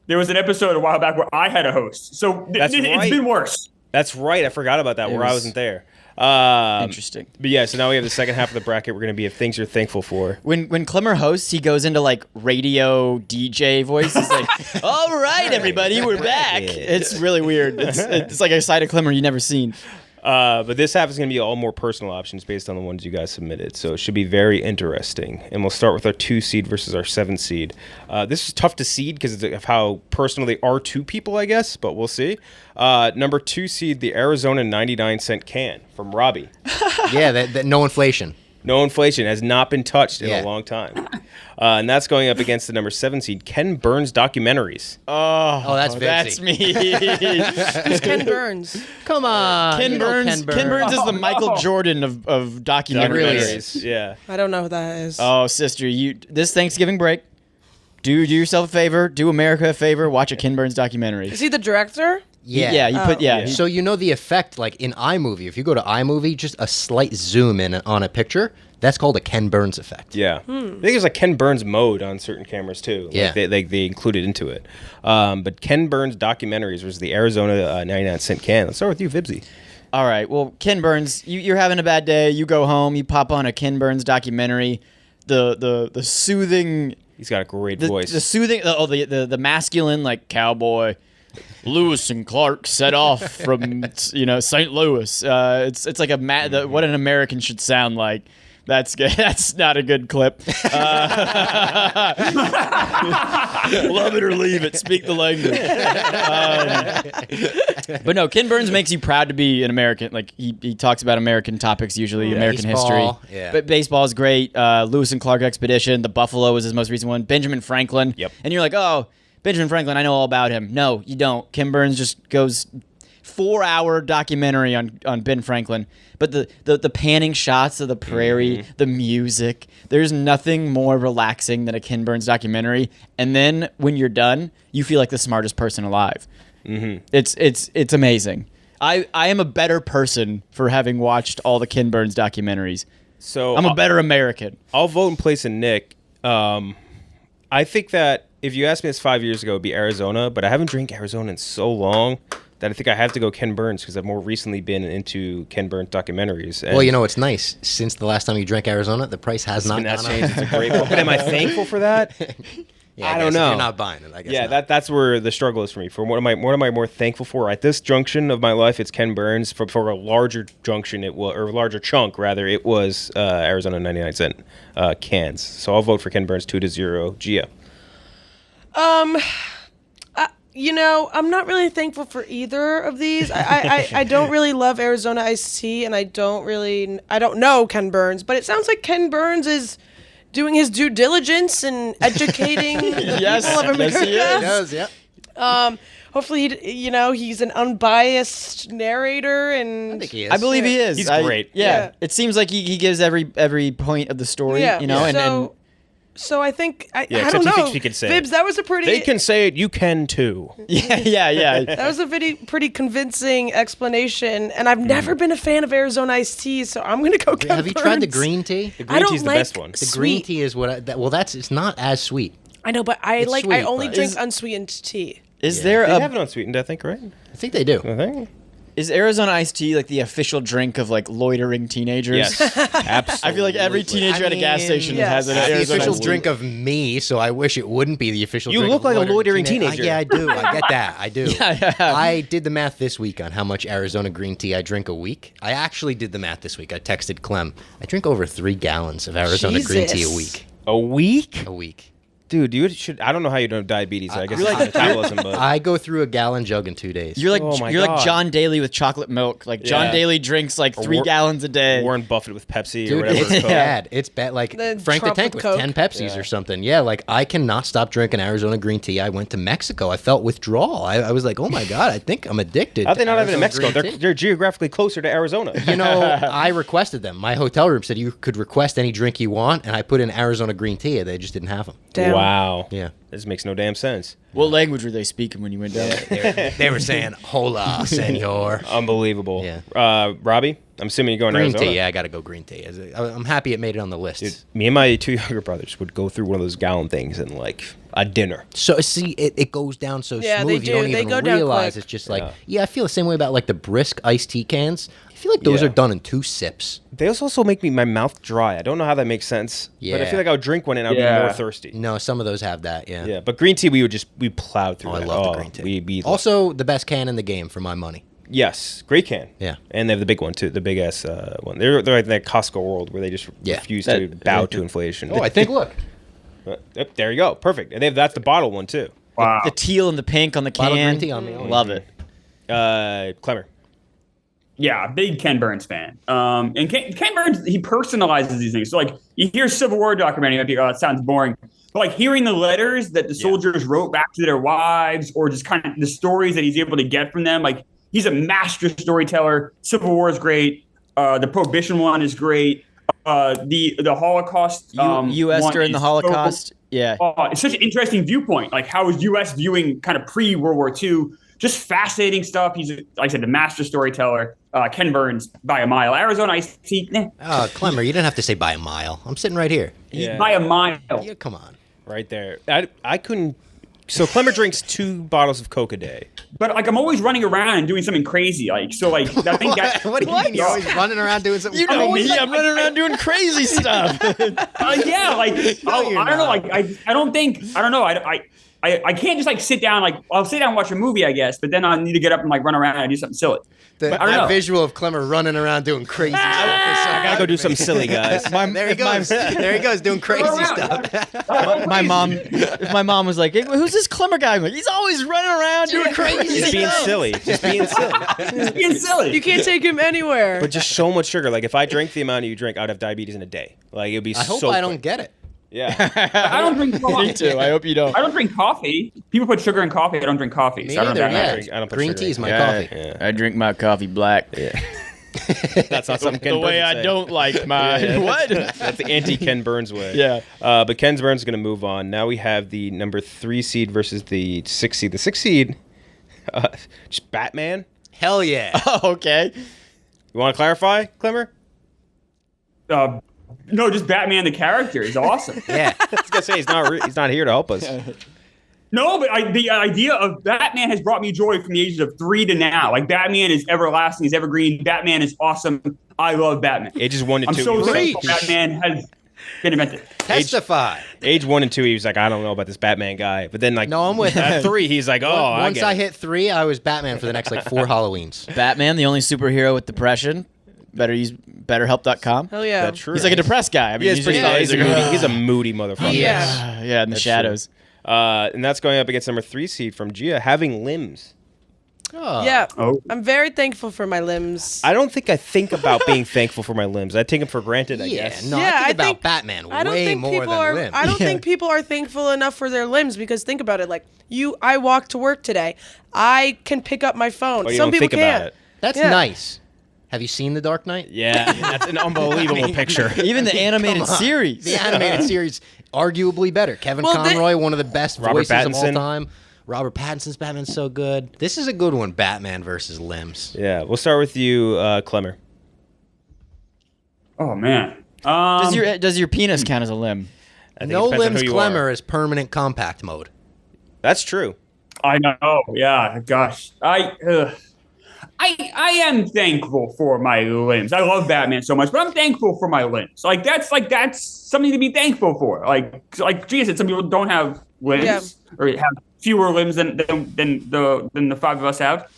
there was an episode a while back where I had a host. So That's it's right. been worse. That's right. I forgot about that. Where I was wasn't there. Interesting. But yeah, so now we have the second half of the bracket. We're going to be of things you're thankful for. When Klemmer hosts, he goes into like radio DJ voice. He's like, "All right, everybody, we're back." It's really weird. It's like a side of Klemmer you never seen. But this half is going to be all more personal options based on the ones you guys submitted. So it should be very interesting. And we'll start with our 2 seed versus our 7 seed. This is tough to seed because of how personal they are to people, I guess, but we'll see. Number 2 seed, the Arizona 99-cent can from Robbie. Yeah, that no inflation. No inflation, has not been touched in Yeah. a long time. And that's going up against the number 7 seed, Ken Burns Documentaries. Oh, that's That's Vibbsy. me. Who's Ken Burns? Come on. Ken you know Burns. Ken Burns is the Michael Jordan of documentaries. really is. Yeah. I don't know who that is. Oh, sister, you this Thanksgiving break, do yourself a favor, do America a favor, watch a Ken Burns documentary. Is he the director? Yeah. You put So you know the effect, like in iMovie, if you go to iMovie, just a slight zoom in on a picture, that's called a Ken Burns effect. Yeah. I think there's like Ken Burns mode on certain cameras too. Yeah. Like they include it into it. But Ken Burns documentaries was the Arizona 99-cent can. Let's start with you, Vibbsy. All right. Well, Ken Burns, you're having a bad day. You go home. You pop on a Ken Burns documentary. The soothing. He's got a great voice. The soothing. The masculine like cowboy. Lewis and Clark set off from St. Louis. It's like what an American should sound like. That's good. That's not a good clip. Love it or leave it. Speak the language. But no, Ken Burns makes you proud to be an American. Like he talks about American topics, usually American Baseball, history. yeah. But baseball is great. Lewis and Clark expedition. The Buffalo was his most recent one. Benjamin Franklin. Yep. And you're like, oh, Benjamin Franklin, I know all about him. No, you don't. Ken Burns just goes 4-hour documentary on Ben Franklin. But the panning shots of the prairie, the music, there's nothing more relaxing than a Ken Burns documentary. And then when you're done, you feel like the smartest person alive. Mm-hmm. It's amazing. I am a better person for having watched all the Ken Burns documentaries. So I'm a better American. I'll vote in place of Nick. I think that if you asked me this 5 years ago, it'd be Arizona, but I haven't drank Arizona in so long that I think I have to go Ken Burns because I've more recently been into Ken Burns documentaries. And Well, it's nice. Since the last time you drank Arizona, the price has not that's gone up. changed. It's a great one. But am I thankful for that? Yeah, I don't guess know. If you're not buying it, I guess. Yeah, not. that's where the struggle is for me. For what am I more thankful for at this junction of my life? It's Ken Burns. For a larger junction, it was, or a larger chunk rather, it was Arizona 99-cent cans. So I'll vote for Ken Burns 2-0. Gia. I'm not really thankful for either of these. I don't really love Arizona iced tea, and I don't know Ken Burns, but it sounds like Ken Burns is doing his due diligence and educating the people of America. Yes, It does, yeah. Hopefully, he's an unbiased narrator, and I think he is. I believe he is. He's great. Yeah. It seems like he gives every point of the story. yeah. And So I think I except don't he know. thinks he can say Vibbs, it. that was a pretty. They can say it. You can too. yeah. That was a pretty convincing explanation, and I've never been a fan of Arizona iced tea, so I'm gonna go. Ken Have you tried the Burns. green tea? The I green don't tea's the like best one. The green sweet. tea is it's not as sweet. I know, but I It's I sweet, only but- drink unsweetened tea. Is there They a have it unsweetened, I think, right? I think they do. I think. Is Arizona iced tea like the official drink of like loitering teenagers? Yes, absolutely. I feel like every teenager at a gas station yes. has an It's the Arizona official iced tea. drink of me, so I wish it wouldn't be the official You drink look of like a loitering teenager. Yeah, I do. I get that. I do. Yeah. I did the math this week on how much Arizona green tea I drink a week. I actually did the math this week. I texted Clem. I drink over 3 gallons of Arizona green tea a Jesus. week. A week? A week. Dude, you should. I don't know how you don't have diabetes. I guess You're it's like- metabolism, but I go through a gallon jug in 2 days. You're like Oh my you're God. like John Daly with chocolate milk. Like John Yeah. Daly drinks like 3 War- gallons a day. Warren Buffett with Pepsi or Dude, whatever it's it's called. bad. It's bad. Like The Frank the Trump Tank with with Coke. 10 Pepsis Yeah. or something. Yeah, like I cannot stop drinking Arizona green tea. I went to Mexico. I felt withdrawal. I was like, oh my God, I think I'm addicted. How'd they to not have it in Arizona Mexico? green tea. They're geographically closer to Arizona. I requested them. My hotel room said you could request any drink you want, and I put in Arizona green tea. They just didn't have them. Damn. Wow. Yeah. This makes no damn sense. What language were they speaking when you went down there? They were saying, hola, senor. Unbelievable. Yeah. Robbie, I'm assuming you're going to Green Arizona. tea. Yeah, I got to go green tea. I'm happy it made it on the list. Dude, me and my 2 younger brothers would go through one of those gallon things in like a dinner. So see, it goes down so Yeah, smooth. they You don't do. They even go down realize quick. it's just like I feel the same way about like the brisk iced tea cans. I feel like those Yeah. are done in 2 sips. They also make my mouth dry. I don't know how that makes sense. But I Yeah. feel like I would drink one and I'd be Yeah. more thirsty. No, some of those have that. Yeah. Yeah, but green tea we plowed through. Oh, I that. love the green tea. We Also, the best can in the game for my money. yes, great can. Yeah. And they have the big one too, the big ass one. They're like that Costco world where they just Yeah. refuse to bow to inflation. Oh, I think look. Yep, there you go, perfect. And that's the bottle one too. Wow. The teal and the pink on the Bottle can. green tea on me. Love it. Klemmer. Yeah, big Ken Burns fan. And Ken Burns, he personalizes these things. So, like, you hear Civil War documentary, you might be like, oh, that sounds boring. But, like, hearing the letters that the soldiers wrote back to their wives or just kind of the stories that he's able to get from them, like, he's a master storyteller. Civil War is great. The Prohibition one is great. The Holocaust U.S. one during the is Holocaust. Yeah. it's such an interesting viewpoint. Like, how is U.S. viewing kind of pre-World War II just fascinating stuff. He's, like I said, the master storyteller. Ken Burns by a mile. Arizona iced tea. Oh, Klemmer, you didn't have to say by a mile. I'm sitting right here. Yeah. By a mile. Yeah, come on. Right there. I couldn't. So Klemmer drinks 2 bottles of Coke a day. But like I'm always running around and doing something crazy. Like so, like I think that. What do you mean? You're always running around doing something You know crazy? me. I'm running around doing crazy stuff. Yeah, like No, you're I don't know. not. Like I don't think I don't know. I can't just like sit down. Like I'll sit down and watch a movie, I guess. But then I need to get up and like run around and do something silly. The, I don't that know. visual of Clemmer running around doing crazy stuff. I gotta go do something silly, guys. There he goes. There he goes doing crazy stuff. My mom, if my mom was like, hey, "Who's this Klemmer guy?" I'm like, "He's always running around doing crazy Just being stuff." silly. Just being silly. Just being silly. You can't take him anywhere. But just so much sugar. Like if I drank the amount you drink, I'd have diabetes in a day. Like it'd be I hope so I don't quick. get it. Yeah. I don't drink coffee. Me too. I hope you don't. I don't drink coffee. People put sugar in coffee. I don't drink coffee. Me so I don't know neither, if that yeah. matters. I don't put Green sugar tea in. is my Yeah, coffee. Yeah. I drink my coffee black. Yeah. That's not something Ken The way Burns would I say. don't like mine. What? That's the anti-Ken Burns way. Yeah. But Ken Burns is going to move on. Now we have the number 3 seed versus the 6 seed. The 6 seed, just Batman. Hell yeah. Oh, okay. You want to clarify, Klemmer? No, just Batman the character is awesome. Yeah. I was going to say, he's not here to help us. No, but the idea of Batman has brought me joy from the ages of 3 to now. Like Batman is everlasting, is evergreen. Batman is awesome. I love Batman. Ages 1 to 2. I'm so Preach. thankful Batman has been invented. Testify. Age 1 and 2, he was like, I don't know about this Batman guy. But then, like, No, I'm with at him. 3, he's like, oh, Once I get it. hit 3, I was Batman for the next like 4 Halloweens. Batman, the only superhero with depression. Better use BetterHelp.com. Hell yeah. That's true. He's like a depressed guy. I mean, He is he's pretty just bad. always He's a moody motherfucker. Yeah. yeah, in the That's shadows. And that's going up against number 3 seed from Gia, having limbs. Oh. Yeah. Oh. I'm very thankful for my limbs. I don't think I think about being thankful for my limbs. I take them for granted, I Yeah, guess. no, Yeah, I I think about think- Batman I don't way think more people than are. limbs. I don't think people are thankful enough for their limbs because think about it. Like I walk to work today. I can pick up my phone. Oh, you Some don't people think about can't. it. That's Yeah. nice. Have you seen The Dark Knight? Yeah, that's an unbelievable picture. Even the animated Come on. series. The animated series, arguably better. Kevin Well, Conroy, one of the best Robert voices of all Pattinson. time. Robert Pattinson's Batman's so good. This is a good one, Batman versus limbs. Yeah, we'll start with you, Klemmer. Oh man. Does your penis count as a limb? I think it No depends on limbs who you Clemmer are. is permanent compact mode. That's true. I know. Yeah. Gosh. I am thankful for my limbs. I love Batman so much, but I'm thankful for my limbs. That's something to be thankful for. Like Gia said, some people don't have limbs or have fewer limbs than the 5 of us have.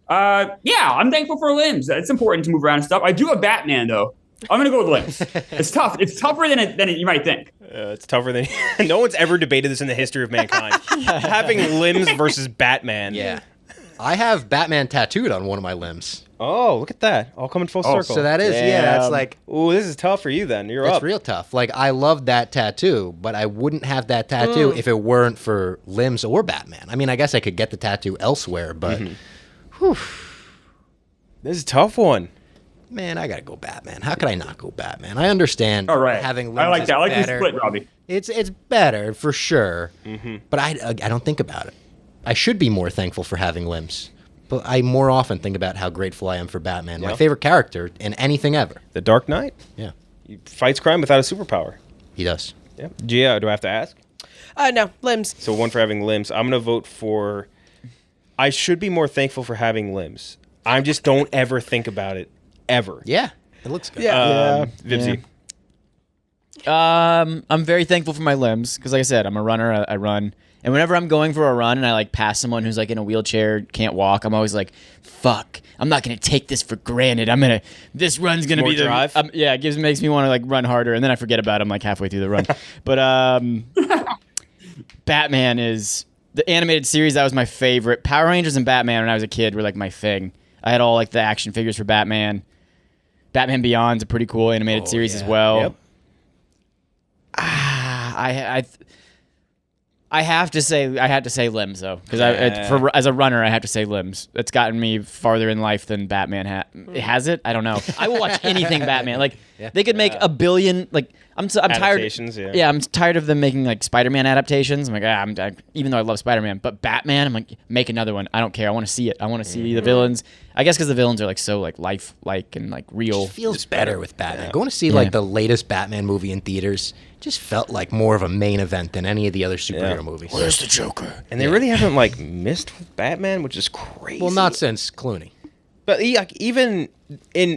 Yeah, I'm thankful for limbs. It's important to move around and stuff. I do have Batman though. I'm gonna go with limbs. It's tough. It's tougher than you might think. It's tougher than no one's ever debated this in the history of mankind. Having limbs versus Batman. Yeah. I have Batman tattooed on one of my limbs. Oh, look at that! All coming full circle. So that is, that's Damn. like, Ooh, this is tough for you. Then you're it's up. real tough. Like, I love that tattoo, but I wouldn't have that tattoo if it weren't for limbs or Batman. I mean, I guess I could get the tattoo elsewhere, but This is a tough one. man, I gotta go Batman. How could I not go Batman? I understand All right. having limbs I like is that. I like the better. split, Robbie. It's better for sure, but I don't think about it. I should be more thankful for having limbs, but I more often think about how grateful I am for Batman, my Yeah. favorite character in anything ever. The Dark Knight. Yeah, He fights crime without a superpower. he does. Yeah. Gia, do I have to ask? No limbs. So one for having limbs. I'm gonna vote for. I should be more thankful for having limbs. I just don't ever think about it ever. Yeah, it looks good. Yeah. Vibbsy. I'm very thankful for my limbs because, like I said, I'm a runner. I run, and whenever I'm going for a run and I like pass someone who's like in a wheelchair, can't walk, I'm always like, "Fuck! I'm not gonna take this for granted. This run's gonna More be the drive? yeah." It makes me want to like run harder, and then I forget about him like halfway through the run. But Batman is the animated series. That was my favorite. Power Rangers and Batman when I was a kid were like my thing. I had all like the action figures for Batman. Batman Beyond's a pretty cool animated series as well. Yep. I had to say limbs though, because as a runner, I have to say limbs. It's gotten me farther in life than Batman has it. I don't know. I will watch anything Batman. Like they could make a billion. Like I'm tired. Adaptations, Yeah, I'm tired of them making like Spider-Man adaptations. I'm like, even though I love Spider-Man, but Batman, I'm like, make another one. I don't care. I want to see it. I want to see the villains. I guess because the villains are like so like lifelike and like real. It feels better with Batman. Going to see like the latest Batman movie in theaters just felt like more of a main event than any of the other superhero movies. Where's the Joker? And they really haven't like missed with Batman, which is crazy. Well, not since Clooney. But even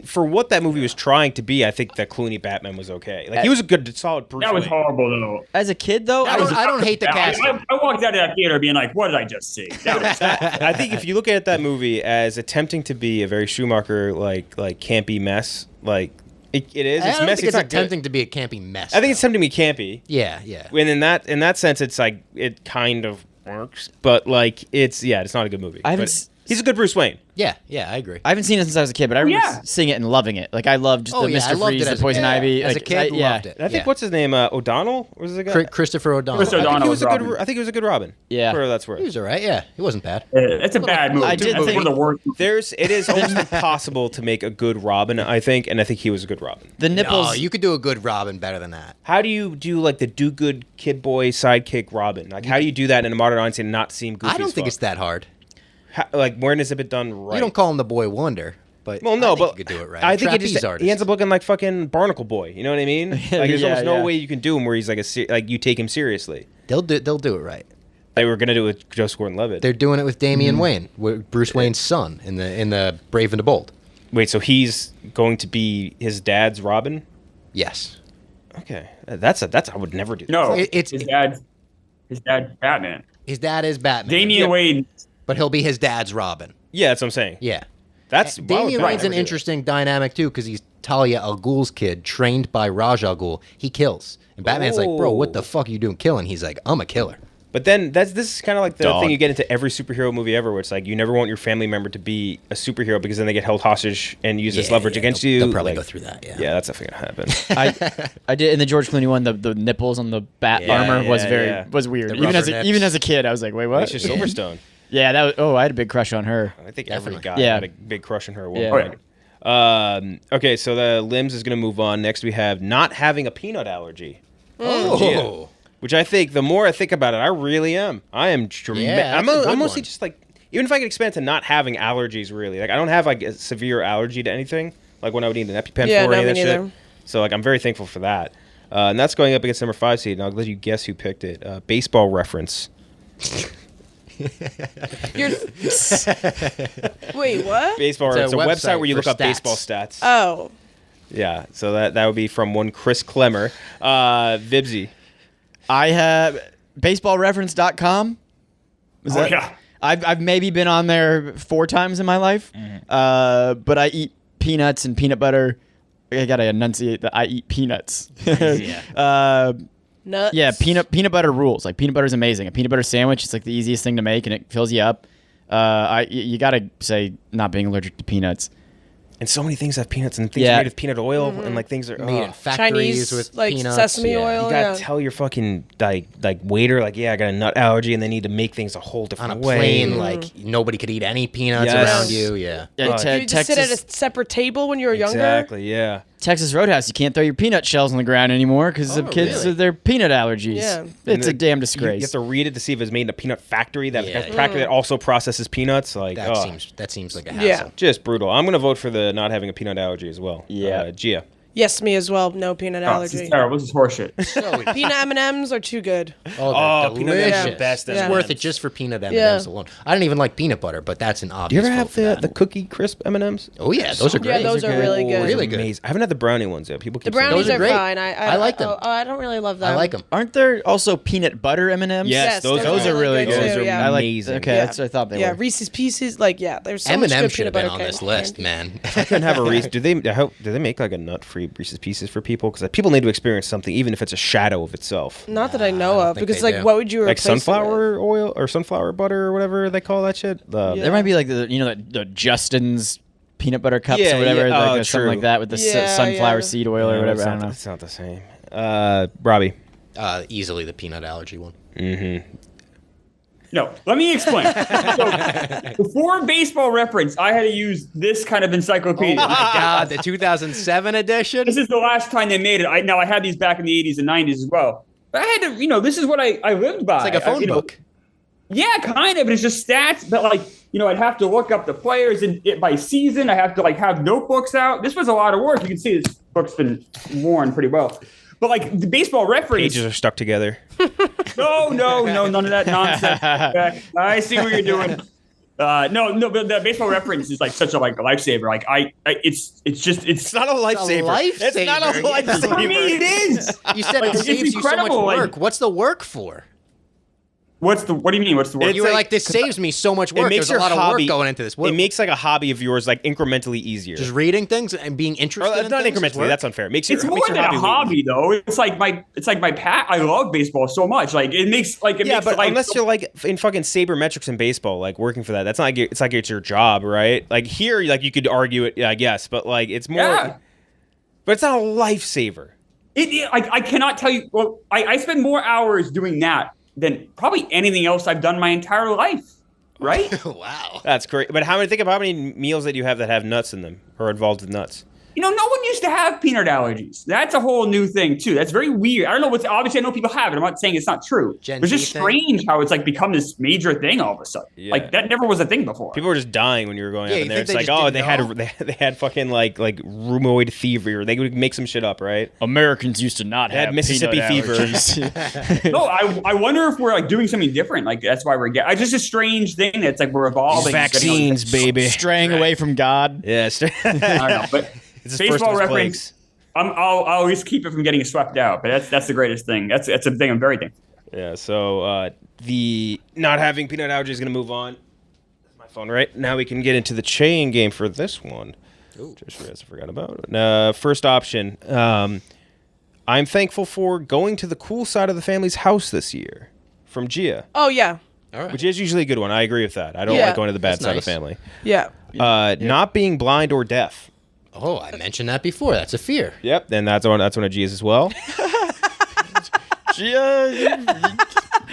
for what that movie was trying to be, I think that Clooney Batman was okay. Like he was a good, solid Bruce That was Wayne. horrible though. As a kid though, I don't hate the casting. I walked out of that theater being like, "What did I just see?" That was I think if you look at that movie as attempting to be a very Schumacher like campy mess, like it is. I It's don't messy. think it's not attempting good. to be a campy mess. I think it's attempting to be campy. Yeah. And in that sense, it's like it kind of works, but like it's not a good movie. I haven't But s- he's a good Bruce Wayne. Yeah, I agree. I haven't seen it since I was a kid, but I remember seeing it and loving it. Like I loved the I Mr. loved Freeze, it the as a Poison kid. Ivy. As a Like, kid, yeah. loved it. And I think what's his name? O'Donnell? What was the guy? Christopher O'Donnell. Chris O'Donnell. I think he was a Robin. good. I think he was a good Robin. Yeah. For whatever that's worth. He was all right. Yeah, he wasn't bad. It's a bad movie. I did That's think- one of the worst. It is almost impossible to make a good Robin, I think, and I think he was a good Robin. The nipples. No, you could do a good Robin better than that. How do you do like the do good kid boy sidekick Robin? Like how do you do that in a modern audience and not seem goofy? I don't as think fuck? it's that hard. Like when has it been done right? You don't call him the Boy Wonder, but Well, no, I think but you could do it right. I think Trapeze he ends up looking like fucking Barnacle Boy. You know what I mean? Like there's almost no way you can do him where he's like like you take him seriously. They'll do it right. They were gonna do it with Joseph Gordon-Levitt. They're doing it with Damian Wayne, Bruce Wayne's son in the Brave and the Bold. Wait, so he's going to be his dad's Robin? Yes. Okay, that's I would never do that. No, It's- his dad's Batman. His dad is Batman. Damian Wayne. But he'll be his dad's Robin. Yeah, that's what I'm saying. Yeah. That's Damian Wayne's an interesting. interesting dynamic too, because he's Talia al Ghul's kid, trained by Raj al Ghul. He kills, and Batman's like, "Bro, what the fuck are you doing killing?" He's like, "I'm a killer." But then this is kind of like the Dog. thing you get into every superhero movie ever, where it's like you never want your family member to be a superhero because then they get held hostage and use as leverage against you. They'll probably Like, go through that. Yeah. Yeah, that's definitely gonna happen. I did in the George Clooney one. The nipples on the bat armor was was weird. The Even as rubber even nips. as a kid, I was like, wait, what? Alicia Silverstone. Yeah, that was. Oh, I had a big crush on her. I think Definitely. every guy Yeah. had a big crush on her. At one Yeah. point. Okay, so the limbs is going to move on. Next, we have not having a peanut allergy. Oh. Which I think, the more I think about it, I really am. I am. Yeah, I'm that's a good mostly one. just like, even if I could expand to not having allergies, really. Like, I don't have like a severe allergy to anything. Like when I would need an EpiPen Yeah, for no, any of me that shit. neither. So like, I'm very thankful for that. And that's going up against number 5 seed. And I'll let you guess who picked it. Baseball Reference. You're... Wait, what? Baseball It's Reference. a A website website where you for look up stats. baseball stats. Oh, Yeah, so that would be from one Chris Klemmer. Vibbsy. I have baseballreference.com. Is Oh, that? yeah. I've maybe been on there 4 times in my life. But I eat peanuts and peanut butter. I gotta enunciate that I eat peanuts. nuts. Yeah, peanut butter rules. Like peanut butter is amazing. A peanut butter sandwich, it's like the easiest thing to make, and it fills you up. You gotta say not being allergic to peanuts. And so many things have peanuts and things Yeah. are made with peanut oil and like things are Made in factories Chinese, with like peanuts. sesame yeah. oil. You gotta yeah. tell your fucking like waiter like, yeah, I got a nut allergy, and they need to make things a whole On different a way. plane, like nobody could eat any peanuts Yes. around you. Yeah. Yeah, You just sit at a separate table when you were younger. Exactly. Yeah. Texas Roadhouse, you can't throw your peanut shells on the ground anymore because Oh, of kids really? with their peanut allergies. Yeah. It's a And damn You disgrace. have to read it to see if it's made in a peanut factory that Yeah, practically also processes peanuts. Like, That seems like a hassle. Yeah. just brutal. I'm gonna vote for the not having a peanut allergy as well. Yeah. Gia. Yes, me as well. No peanut Oh, this is allergy. terrible. This is horseshit. So Peanut M&Ms are too good. Oh, Oh, they're peanut M&Ms are delicious. best It's M&Ms. worth it just for peanut M&Ms Yeah. alone. I don't even like peanut butter, but that's an Do you obvious. ever have vote for that. the cookie crisp M&Ms? Oh yeah, those are great. Yeah, those are really good. Really good. Amazing. I haven't had the brownie ones yet. People keep The saying brownies Those are are great. fine. I like them. Oh, I don't really love them. I like them. Aren't there also peanut butter M&Ms? Yes, those are really good. Those are yeah. I like. amazing. Okay, Yeah. that's what I thought they Yeah, were. Reese's Pieces. Like, yeah, there's so much M&M good should have peanut been butter on this candy. list, man. I couldn't have a Reese. Do they make like a nut-free Reese's Pieces for people? Because people need to experience something, even if it's a shadow of itself. Not that I know I don't of, think because they like, do. what would you Like replace it with? sunflower oil or sunflower butter or whatever they call that shit. Yeah. There might be like the Justin's peanut butter cups Yeah, or whatever, yeah. like Oh, something true. like that with the Yeah, sunflower yeah. seed oil or whatever. I don't know. It's not the same. Robbie. Easily the peanut allergy one. No, let me explain. So, before Baseball Reference, I had to use this kind of encyclopedia. Oh my God, the 2007 edition. This is the last time they made it. I had these back in the 80s and 90s as well. But I had to, this is what I lived by. It's like a phone book. Yeah, kind of. But it's just stats. But I'd have to look up the players by season. I have to have notebooks out. This was a lot of work. You can see this book's been worn pretty well. But the Baseball Reference. Pages are stuck together. No, none of that nonsense. I see what you're doing. No, but the Baseball Reference is such a lifesaver. It's not a lifesaver. It's not a lifesaver. For me, it is. You said it saves you so much work. What's the work for? What do you mean? What's the work? You were this saves me so much work. There's a lot of work going into this. It makes a hobby of yours incrementally easier. Just reading things and being interested in not things. Incrementally. That's unfair. It's more than a hobby, though. It's like my I love baseball so much. But unless you're in fucking sabermetrics in baseball, working for that, that's not it's it's your job, right? Here, you could argue it, I guess, but it's more. Yeah. But it's not a lifesaver. I cannot tell you. Well, I spend more hours doing that than probably anything else I've done my entire life, right? Wow. That's great. But think of how many meals that you have that have nuts in them or involved with nuts. No one used to have peanut allergies. That's a whole new thing, too. That's very weird. I don't know obviously I know people have it. I'm not saying it's not true. It's just strange how it's become this major thing all of a sudden. Yeah. That never was a thing before. People were just dying when you were going up in there. It's they had fucking rheumatoid fever. They would make some shit up, right? Americans used to not have Mississippi fever. No, I wonder if we're doing something different. That's why we're getting. It's just a strange thing that's we're evolving. Vaccines, baby. Straying away from God. Yeah. I don't know, but it's Baseball Reference. I'll always keep it from getting swept out, but that's the greatest thing. That's a thing I'm very thankful. Yeah. So the not having peanut allergy is going to move on. That's my phone right now. We can get into the chain game for this one. Just forgot about it. First option. I'm thankful for going to the cool side of the family's house this year. From Gia. Oh yeah. All right. Which is usually a good one. I agree with that. I don't like going to the bad side of the family. Yeah. Not being blind or deaf. Oh, I mentioned that before. That's a fear. Yep, and that's one of Gia's as well. Gia,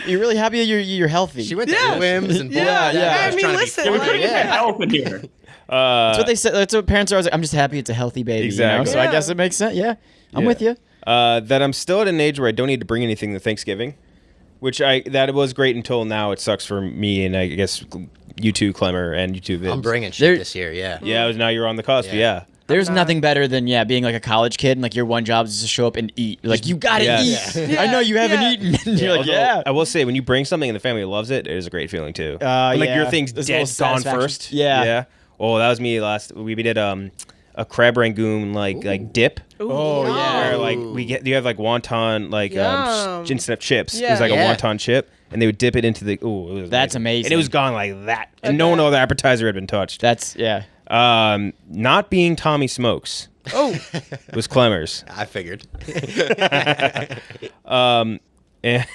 you're really happy you're healthy. She went to Wims and I mean, listen. We're trying to get help in here. That's what they said. That's what parents are always like. I'm just happy it's a healthy baby. Exactly. So I guess it makes sense. Yeah, I'm with you. That I'm still at an age where I don't need to bring anything to Thanksgiving, which that was great until now. It sucks for me and I guess you too, Klemmer, and you too, Vibbs. I'm bringing shit this year. Yeah. Yeah. Now you're on the cusp. Yeah. There's nothing better than being a college kid and your one job is to show up and eat. You gotta eat. Yeah. I know you haven't eaten. And you're Although, I will say when you bring something and the family loves it, it is a great feeling too. Your thing's dead gone first. Yeah. Oh, that was me last. We did a crab rangoon dip. Oh yeah. Where you have wonton instant chips. Yeah. It was a wonton chip, and they would dip it into the. Ooh, it was That's amazing. And it was gone like that, and no other appetizer had been touched. That's not being Tommy Smokes. Oh, was Klemmer's. I figured. And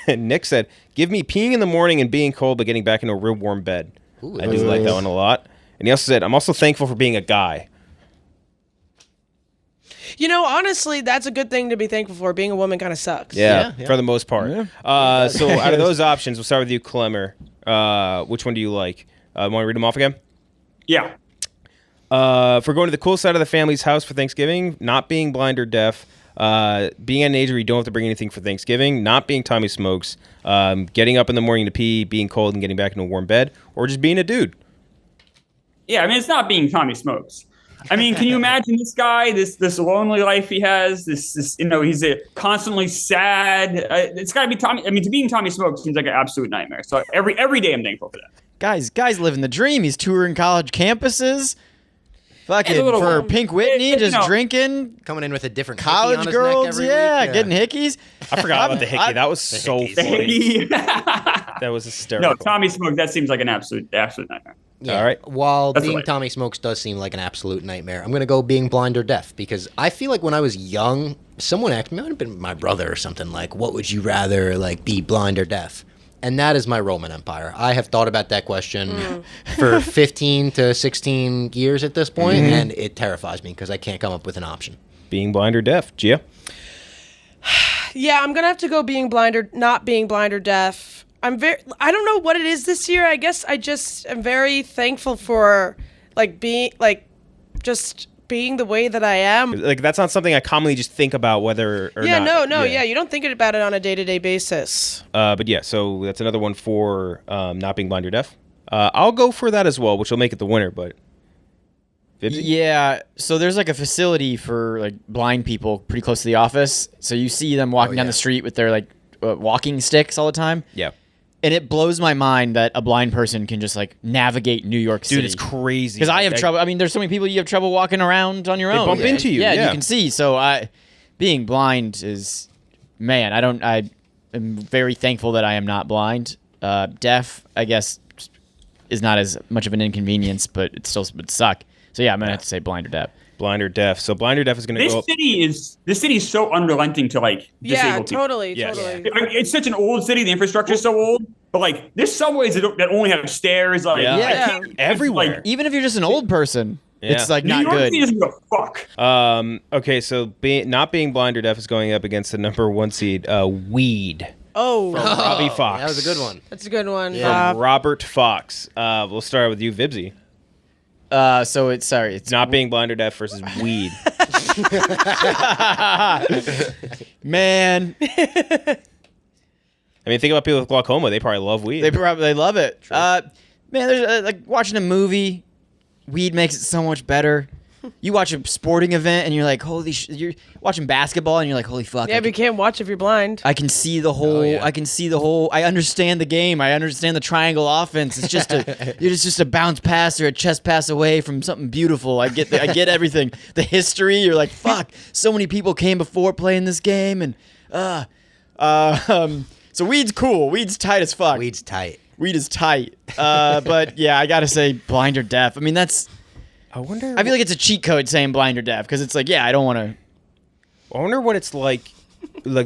Nick said, "Give me peeing in the morning and being cold, but getting back into a real warm bed." Ooh, I do like that one a lot. And he also said, "I'm also thankful for being a guy." honestly, that's a good thing to be thankful for. Being a woman kind of sucks. Yeah, for the most part. Yeah. So out of those options, we'll start with you, Klemmer. Which one do you like? Want to read them off again? Yeah. For going to the cool side of the family's house for Thanksgiving, not being blind or deaf, being at an age where you don't have to bring anything for Thanksgiving, not being Tommy Smokes, getting up in the morning to pee, being cold and getting back into a warm bed, or just being a dude. Yeah, I mean, it's not being Tommy Smokes. I mean, can you imagine this guy, this lonely life he has, this he's constantly sad. It's got to be Tommy. I mean, to being Tommy Smokes seems like an absolute nightmare. So every day I'm thankful for that. Guys living the dream. He's touring college campuses. Fucking for Pink Whitney, just drinking. Coming in with a different college girls, getting hickeys. I forgot about the hickey. That was so funny. That was hysterical. No, Tommy Smokes, that seems like an absolute nightmare. Yeah. All right. While being Tommy Smokes does seem like an absolute nightmare, I'm going to go being blind or deaf because I feel like when I was young, someone asked me, it might have been my brother or something, what would you rather, be blind or deaf? And that is my Roman Empire. I have thought about that question for 15 to 16 years at this point, and it terrifies me because I can't come up with an option. Being blind or deaf. Gia? Yeah, I'm going to have to go not being blind or deaf. I don't know what it is this year. I guess I just am very thankful for being the way that I am. Like that's not something I commonly just think about whether or not. Yeah, you don't think about it on a day-to-day basis. But yeah, so that's another one for not being blind or deaf. I'll go for that as well, which will make it the winner. But Vibbs? Yeah, so there's like a facility for like blind people pretty close to the office. So you see them walking down the street with their like walking sticks all the time. Yeah. And it blows my mind that a blind person can just like navigate New York City. Dude, it's crazy. Because I have trouble. I mean, there's so many people you have trouble walking around on your own. They bump into you. Yeah, you can see. So being blind is, man, I am very thankful that I am not blind. Deaf, I guess, is not as much of an inconvenience, but it still would suck. So yeah, I'm gonna have to say blind or deaf. Blind or deaf. So blind or deaf is gonna go. This city is so unrelenting to like disabled people. Totally. It's such an old city. The infrastructure is so old. But like, there's subways that only have stairs. Like, everywhere. Even if you're just an old person, it's like not New York good. City doesn't give a fuck. Okay, so not being blind or deaf is going up against the number 1 seed, Weed. Oh, From Robbie Fox. That was a good one. that's a good one. From Robert Fox. We'll start with you, Vibbsy. So it's Not being blind or deaf versus Weed. man. I mean, think about people with glaucoma. They probably love weed. They probably love it. Man, there's like watching a movie. Weed makes it so much better. You watch a sporting event and you're like, holy you're watching basketball and you're like, holy fuck. Yeah, but you can't watch if you're blind. I can see the whole. I understand the game. I understand the triangle offense. It's just you're just a bounce pass or a chest pass away from something beautiful. I get everything. The history. You're like, fuck. So many people came before playing this game, and so weed's cool. Weed's tight as fuck. Weed's tight. Weed is tight. But yeah, I gotta say blind or deaf. I mean, that's. I feel like it's a cheat code saying blind or deaf because it's like, yeah, I don't want to. I wonder what it's like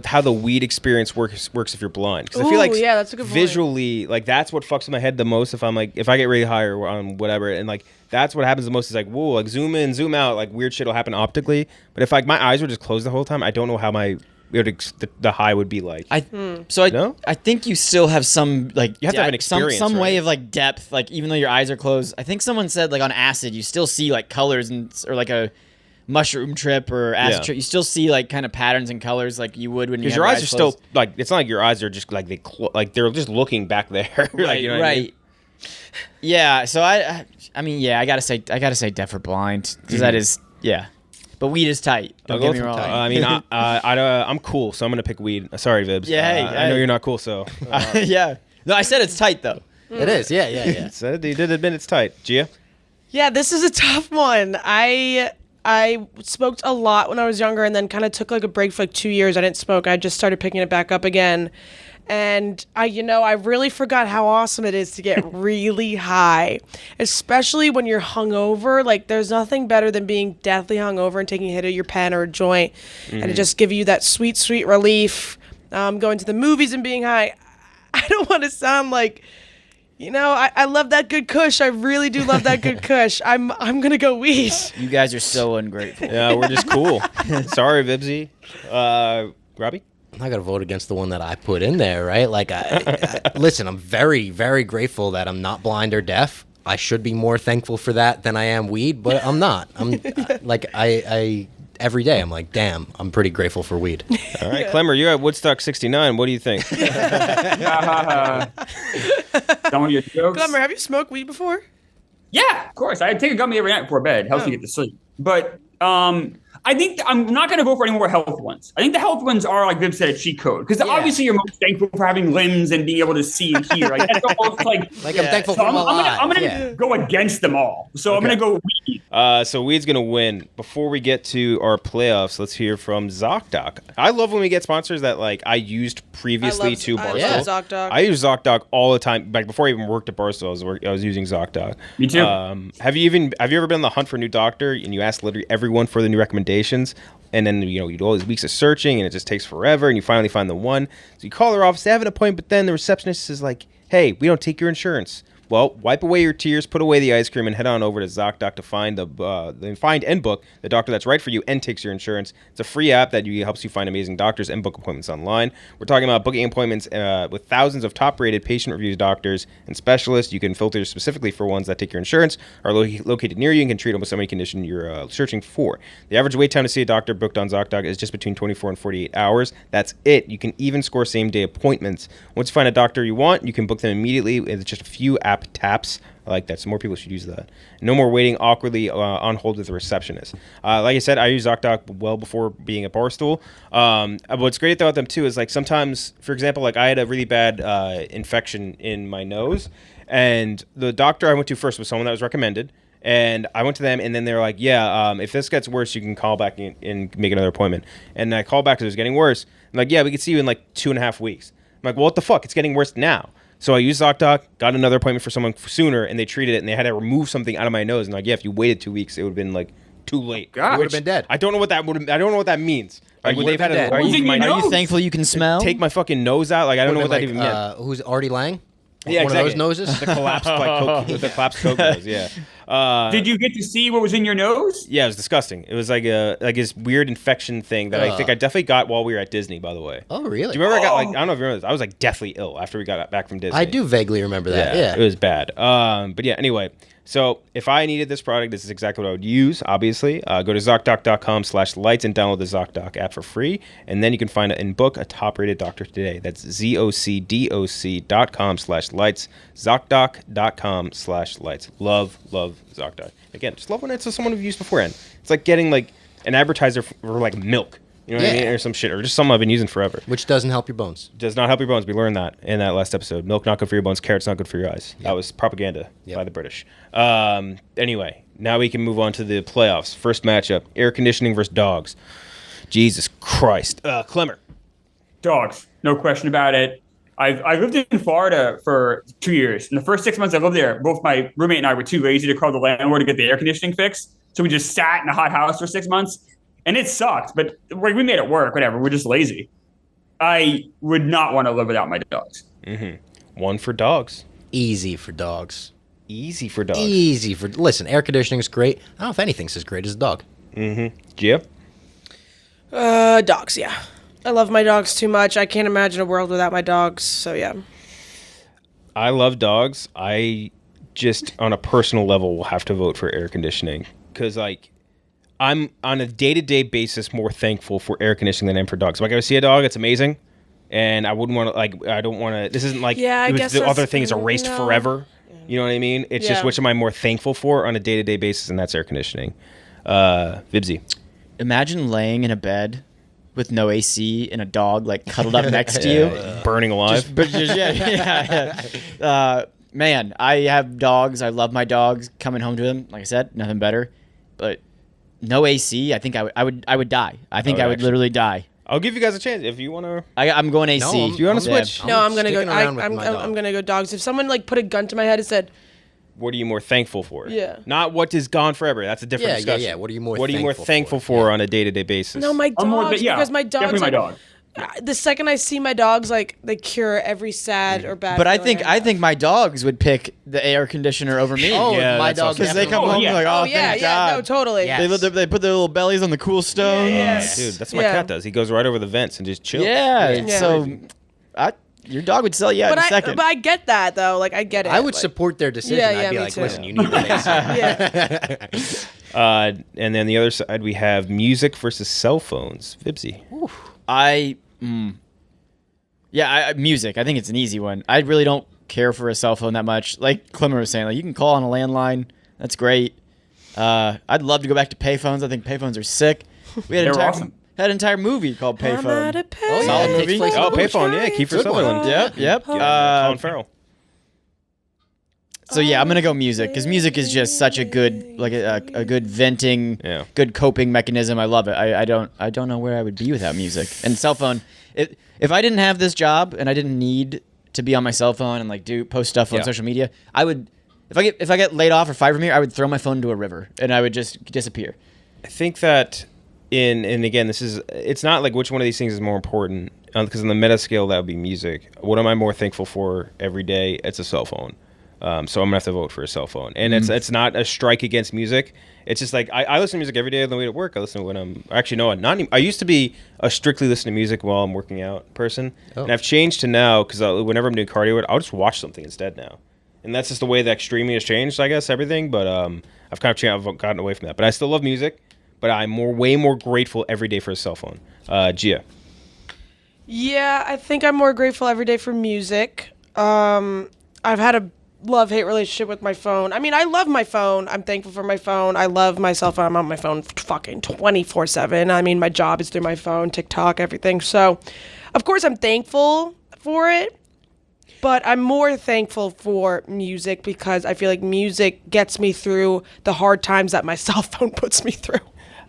how the weed experience works if you're blind. Because I feel like that's a good point. visually, like that's what fucks with my head the most. If I get really high or on whatever, and like that's what happens the most is like, whoa, like zoom in, zoom out, like weird shit will happen optically. But if like my eyes were just closed the whole time, I don't know how the high would be like. I think you still have some like you have to have an experience, some right? way of like depth, like even though your eyes are closed. I think someone said like on acid you still see like colors or like a mushroom trip or acid trip. You still see like kind of patterns and colors like you would when you have your eyes are closed. still like it's not like your eyes are just like they're just looking back there. Like, you know what I mean? Yeah. So I mean yeah, I gotta say deaf or blind because that is But weed is tight. Don't get me wrong. I mean, I'm cool, so I'm gonna pick weed. Sorry, Vibbs. Yeah, I know you're not cool, so. Yeah. No, I said it's tight though. It is. Yeah. So you did admit it's tight, Gia. Yeah, this is a tough one. I smoked a lot when I was younger, and then kind of took like a break for like 2 years. I didn't smoke. I just started picking it back up again. And I really forgot how awesome it is to get really high, especially when you're hungover. Like, there's nothing better than being deathly hungover and taking a hit of your pen or a joint, and it just give you that sweet, sweet relief. Going to the movies and being high. I don't want to sound like, I love that good kush. I really do love that good kush. I'm gonna go weed. You guys are so ungrateful. Yeah, we're just cool. Sorry, Vibbsy. Robbie. I'm not gonna vote against the one that I put in there, right? Like, listen, I'm very, very grateful that I'm not blind or deaf. I should be more thankful for that than I am weed, but I'm not. I'm I every day I'm like, damn, I'm pretty grateful for weed. All right, Klemmer, you're at Woodstock 69. What do you think? Some of your jokes. Klemmer, have you smoked weed before? Yeah, of course. I take a gummy every night before bed. Helps me get to sleep. But I think I'm not going to go for any more health ones. I think the health ones are, like Viv said, a cheat code. Because obviously you're most thankful for having limbs and being able to see and hear. Like, that's almost like I'm thankful so for my life. I'm gonna go against them all. So I'm going to go weed. So weed's going to win. Before we get to our playoffs, let's hear from ZocDoc. I love when we get sponsors that like I used previously to Barstool. I love ZocDoc. I use ZocDoc all the time. Like before I even worked at Barstool, I was using ZocDoc. Me too. Have you ever been on the hunt for a new doctor and you ask literally everyone for the new recommendations? And then, you do all these weeks of searching, and it just takes forever, and you finally find the one. So you call their office, they have an appointment, but then the receptionist is like, hey, we don't take your insurance. Well, wipe away your tears, put away the ice cream, and head on over to ZocDoc to find find and book the doctor that's right for you and takes your insurance. It's a free app that helps you find amazing doctors and book appointments online. We're talking about booking appointments with thousands of top-rated patient-reviewed doctors and specialists. You can filter specifically for ones that take your insurance, are located near you, and can treat almost any condition you're searching for. The average wait time to see a doctor booked on ZocDoc is just between 24 and 48 hours. That's it. You can even score same-day appointments. Once you find a doctor you want, you can book them immediately with just a few app taps. I like that. So more people should use that. No more waiting awkwardly on hold with the receptionist. Like I said, I use ZocDoc well before being at Barstool. What's great about them too is like sometimes, for example, like I had a really bad infection in my nose, and the doctor I went to first was someone that was recommended. And I went to them, and then they're like, yeah, if this gets worse, you can call back and make another appointment. And I called back because it was getting worse. I'm like, yeah, we can see you in like 2.5 weeks. I'm like, well, what the fuck? It's getting worse now. So I used ZocDoc, got another appointment for someone sooner, and they treated it, and they had to remove something out of my nose. And like, yeah, if you waited 2 weeks, it would have been like too late. You would have been dead. I don't know what that I don't know what that means. Like, You would they've would've had been to dead. remove my Are you nose, thankful you can smell? take my fucking nose out? Like I don't know what that Would've even been meant. Who's Artie Lang? Yeah, One exactly. of those noses? The collapsed the collapsed Coke nose. Yeah. Did you get to see what was in your nose? Yeah, it was disgusting. It was like this weird infection thing that I think I definitely got while we were at Disney, by the way. Oh, really? Do you remember I got like, I don't know if you remember this, I was like deathly ill after we got back from Disney. I do vaguely remember that. Yeah. It was bad. But yeah, anyway. So if I needed this product, this is exactly what I would use, obviously. Go to ZocDoc.com/lights and download the ZocDoc app for free. And then you can find it and book a top-rated doctor today. That's ZocDoc.com/lights. ZocDoc.com/lights. Love ZocDoc. Again, just love when it's someone we've used beforehand. It's like getting like an advertiser for like milk. You know what I mean? Or some shit. Or just something I've been using forever. Which doesn't help your bones. Does not help your bones. We learned that in that last episode. Milk not good for your bones. Carrots not good for your eyes. That was propaganda by the British. Anyway, now we can move on to the playoffs. First matchup: air conditioning versus dogs. Jesus Christ, Klemmer. Dogs, no question about it. I lived in Florida for 2 years. In the first 6 months I lived there, both my roommate and I were too lazy to call the landlord to get the air conditioning fixed. So we just sat in a hot house for 6 months. And it sucked, but we made it work, whatever. We're just lazy. I would not want to live without my dogs. Mm-hmm. One for dogs. Easy for dogs. Easy for dogs. Easy for... Listen, air conditioning is great. I don't know if anything's as great as a dog. Mm-hmm. Gia? Dogs, yeah. I love my dogs too much. I can't imagine a world without my dogs, so yeah. I love dogs. I just, on a personal level, will have to vote for air conditioning. Because, like... I'm on a day-to-day basis more thankful for air conditioning than I am for dogs. Like, I see a dog, it's amazing, and I wouldn't want to, like, I don't want to, this isn't like, I guess the other that's- thing is erased no. forever. You know what I mean? It's just Yeah. which am I more thankful for on a day-to-day basis, and that's air conditioning. Vibbsy. Imagine laying in a bed with no AC and a dog like cuddled up next to you. Burning alive. Man, I have dogs. I love my dogs. Coming home to them, like I said, nothing better. But no AC, I think I would die. I think I would literally die. I'll give you guys a chance if you want to. I'm going AC. No, If you want to switch. No, I'm gonna go. sticking around with my dog. I'm gonna go dogs. If someone like put a gun to my head and said, What are you more thankful for? Yeah. Not what is gone forever. That's a different discussion. Yeah. What are you more thankful for on a day-to-day basis? "No, my I'm more- dogs," yeah, because my dogs. definitely my dog. The second I see my dogs, like they cure every sad or bad. But I feeling think my dogs would pick the air conditioner over me. Oh, Yeah, my that's dog. awesome. Because they come Oh, home yeah. like, oh, yeah, thank yeah, God. no, totally. Yeah. They put their little bellies on the cool stones. Yeah. Dude, that's what my Yeah. cat does. He goes right over the vents and just chills. Yeah, Yeah. so your dog would sell you out But in a I second. but I get that though. Like I get it. I would like, support their decision. Yeah, I'd be me like, too. listen, you need the AC. Yeah. And then the other side, we have music versus cell phones. Vibbsy. Music. I think it's an easy one. I really don't care for a cell phone that much. Like Klemmer was saying, like you can call on a landline. That's great. I'd love to go back to payphones. I think payphones are sick. We had They're awesome. had an entire movie called I'm Payphone. at a pay- Oh, yeah. Solid it takes movie. place in Oh, the bush. payphone. Yeah, Kiefer Good one. Sutherland. Yep. Colin Farrell. So yeah, I'm gonna go music because music is just such a good, like a good venting, good coping mechanism. I love it. I don't know where I would be without music and cell phone. If I didn't have this job and I didn't need to be on my cell phone and like post stuff on social media, I would. If I get laid off or fired from here, I would throw my phone into a river and I would just disappear. I think that and again, it's not like which one of these things is more important because on the meta scale that would be music. What am I more thankful for every day? It's a cell phone. So I'm gonna have to vote for a cell phone. And it's not a strike against music. It's just like I listen to music every day on the way to work. I listen to when I'm actually no, not any, I used to be a strictly listen to music while I'm working out person, and I've changed to now because whenever I'm doing cardio, I'll just watch something instead now. And that's just the way that streaming has changed, I guess, everything. But I've kind of I've gotten away from that. But I still love music. But I'm way more grateful every day for a cell phone. Gia. Yeah, I think I'm more grateful every day for music. I've had a love-hate relationship with my phone. I mean, I love my phone. I'm thankful for my phone. I love my cell phone. I'm on my phone fucking 24/7. I mean, my job is through my phone, TikTok, everything. So, of course, I'm thankful for it. But I'm more thankful for music because I feel like music gets me through the hard times that my cell phone puts me through.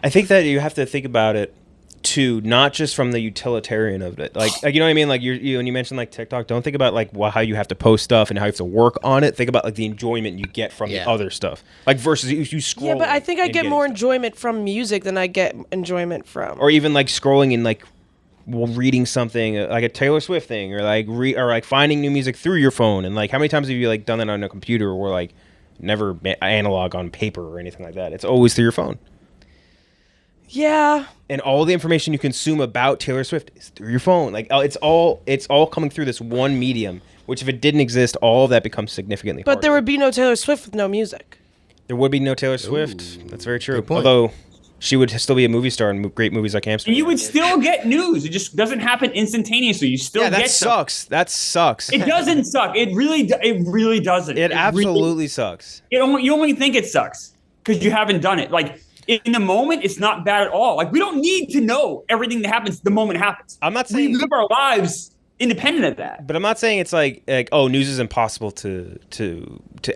I think that you have to think about it too, not just from the utilitarian of it. Like you know what I mean? Like you when you mentioned like TikTok, don't think about like how you have to post stuff and how you have to work on it. Think about like the enjoyment you get from the other stuff. Like versus you scroll. Yeah, but I think I get more enjoyment from music than I get enjoyment from. Or even like scrolling and like reading something like a Taylor Swift thing, or like finding new music through your phone. And like how many times have you like done that on a computer or like never analog on paper or anything like that? It's always through your phone. Yeah. And all the information you consume about Taylor Swift is through your phone. Like it's all coming through this one medium, which if it didn't exist, all of that becomes significantly harder. But there would be no Taylor Swift with no music. There would be no Taylor Swift. That's very true. Although she would still be a movie star in great movies like Amsterdam. And you would still get news. It just doesn't happen instantaneously. You still get sucks. That sucks. It doesn't suck. It really doesn't. It absolutely sucks. You only think it sucks because you haven't done it. Like in the moment, it's not bad at all. Like we don't need to know everything that happens the moment it happens. I'm not saying we live our lives independent of that. But I'm not saying it's like oh, news is impossible to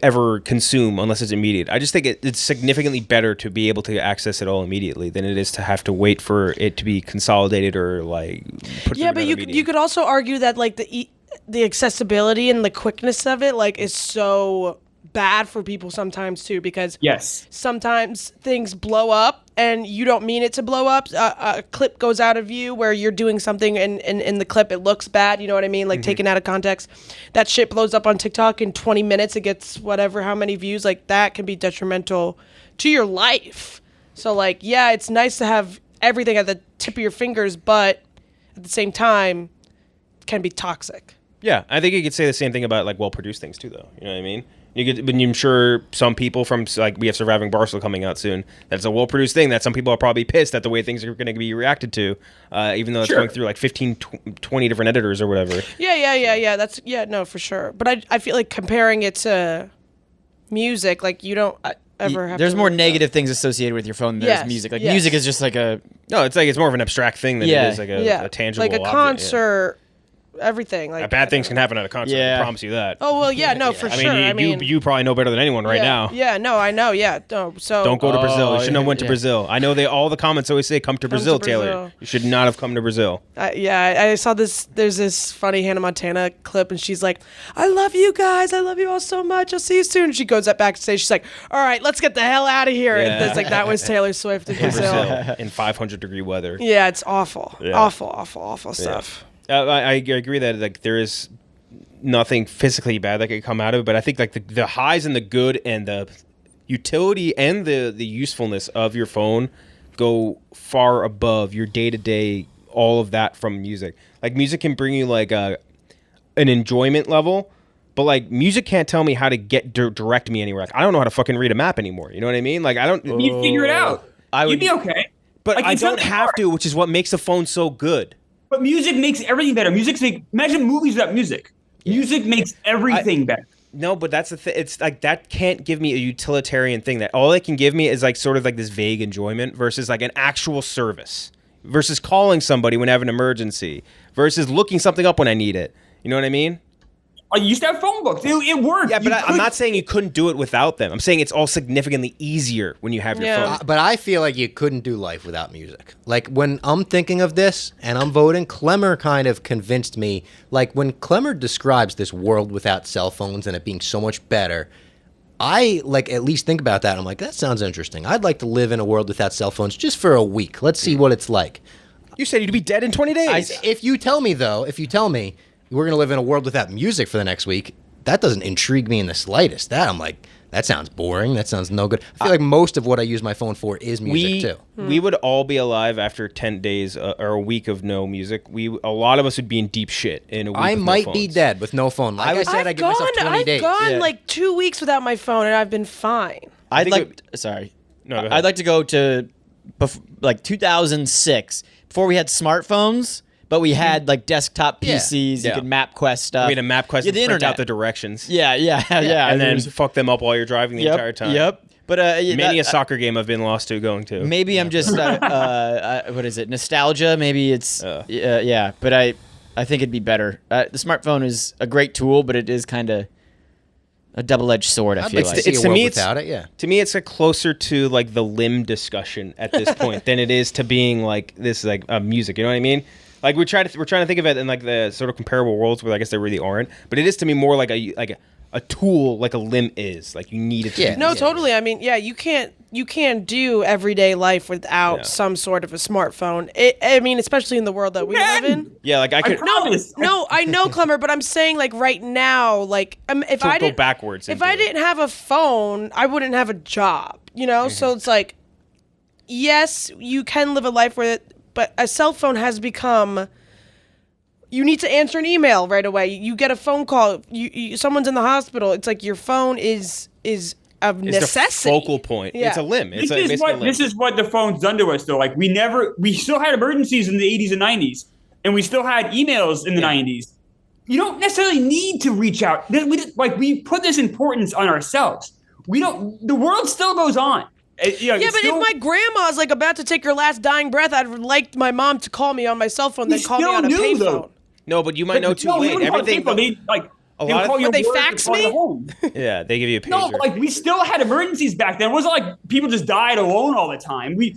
ever consume unless it's immediate. I just think it's significantly better to be able to access it all immediately than it is to have to wait for it to be consolidated or like put through but another you could also argue that like the accessibility and the quickness of it like is so bad for people sometimes too, because sometimes things blow up and you don't mean it to blow up. A clip goes out of view where you're doing something and in the clip it looks bad, you know what I mean, like taken out of context. That shit blows up on TikTok in 20 minutes, it gets whatever how many views. Like that can be detrimental to your life. So like yeah, it's nice to have everything at the tip of your fingers, but at the same time it can be toxic. Yeah, I think you could say the same thing about like well-produced things too, though. You know what I mean? But I'm sure some people from like we have Surviving Barstool coming out soon. That's a well-produced thing that some people are probably pissed at the way things are going to be reacted to, even though it's going through like 15, 20 different editors or whatever. Yeah. That's no for sure. But I feel like comparing it to music, like you don't ever have. There's more negative things associated with your phone than there's music. Like music is just like a it's more of an abstract thing than it is like a tangible like a object, concert. Everything like bad things can happen at a concert. I promise you that. Oh well, yeah, no, for sure. I mean, you probably know better than anyone right now. Yeah, no, I know. Yeah, no, so don't go to Brazil. You shouldn't have went to Brazil. I know all the comments always say come to Brazil, Taylor. You should not have come to Brazil. I saw this. There's this funny Hannah Montana clip, and she's like, "I love you guys. I love you all so much. I'll see you soon." And she goes up backstage. She's like, "All right, let's get the hell out of here." And it's like that was Taylor Swift in Brazil in 500-degree weather. Yeah, it's awful. Yeah. Awful stuff. I agree that like there is nothing physically bad that could come out of it, but I think like the highs and the good and the utility and the usefulness of your phone go far above your day-to-day, all of that from music. Like music can bring you like an enjoyment level, but like music can't tell me how to direct me anywhere. Like I don't know how to fucking read a map anymore. You know what I mean? Like I don't. You figure it out. You'd be okay. But like, I don't have to, which is what makes the phone so good. But music makes everything better. Imagine movies without music. Music makes everything better. No, but that's the thing. It's like that can't give me a utilitarian thing. That all it can give me is like sort of like this vague enjoyment versus like an actual service. Versus calling somebody when I have an emergency. Versus looking something up when I need it. You know what I mean? I used to have phone books. It worked. Yeah, but I'm not saying you couldn't do it without them. I'm saying it's all significantly easier when you have your phone. But I feel like you couldn't do life without music. Like when I'm thinking of this and I'm voting, Klemmer kind of convinced me. Like when Klemmer describes this world without cell phones and it being so much better, I like at least think about that. I'm like, that sounds interesting. I'd like to live in a world without cell phones just for a week. Let's see what it's like. You said you'd be dead in 20 days. If you tell me we're going to live in a world without music for the next week, that doesn't intrigue me in the slightest. That I'm like, that sounds boring. That sounds no good. I feel like most of what I use my phone for is music too. We would all be alive after 10 days or a week of no music. A lot of us would be in deep shit in a week. I with might no be phones. dead with no phone. Like I said, I give myself 20 days. I've gone Yeah. like 2 weeks without my phone, and I've been fine. I'd think like. Sorry. No, go ahead. I'd like to go to like 2006 before we had smartphones, but we had like desktop PCs. Yeah. You could map quest stuff. We had a map quest Yeah, and the print internet. out the directions. Yeah. And then fuck them up while you're driving the entire time. Yep. But Many a soccer game I've been lost to going to. maybe I'm just what is it? Nostalgia? Maybe it's yeah. But I think it'd be better. The smartphone is a great tool, but it is kind of a double-edged sword. I I'd feel like like. to see It's a to world me, it's- without it. Yeah. To me, it's closer to like the limb discussion at this point than it is to being like this like music. You know what I mean? Like we're trying to think of it in like the sort of comparable worlds where I guess they really aren't. But it is to me more like a tool, like a limb is. Like you need it. To Yeah. do No, this. totally. I mean, yeah, you can't do everyday life without Yeah. some sort of a smartphone. I mean, especially in the world that we live in. Yeah, like I could promise. No, I know, Klemmer, but I'm saying like right now, like if I go didn't backwards. if into I it. didn't have a phone, I wouldn't have a job. You know, so it's like, yes, you can live a life with it, but a cell phone has become. You need to answer an email right away. You get a phone call. Someone's in the hospital. It's like your phone is a It's necessity. the focal point. Yeah. It's a limb. It's This is what the phone's done to us, though. Like we still had emergencies in the 80s and 90s, and we still had emails in the 90s. You don't necessarily need to reach out. We put this importance on ourselves. We don't. The world still goes on. Yeah, but if my grandma's like about to take her last dying breath, I'd like my mom to call me on my cell phone, then call me still on a do, payphone. though. No, but you might know too late. Everything. They A they lot of- call you But they work fax and call you me? home. Yeah, they give you a pager. No, but like we still had emergencies back then. It wasn't like people just died alone all the time. We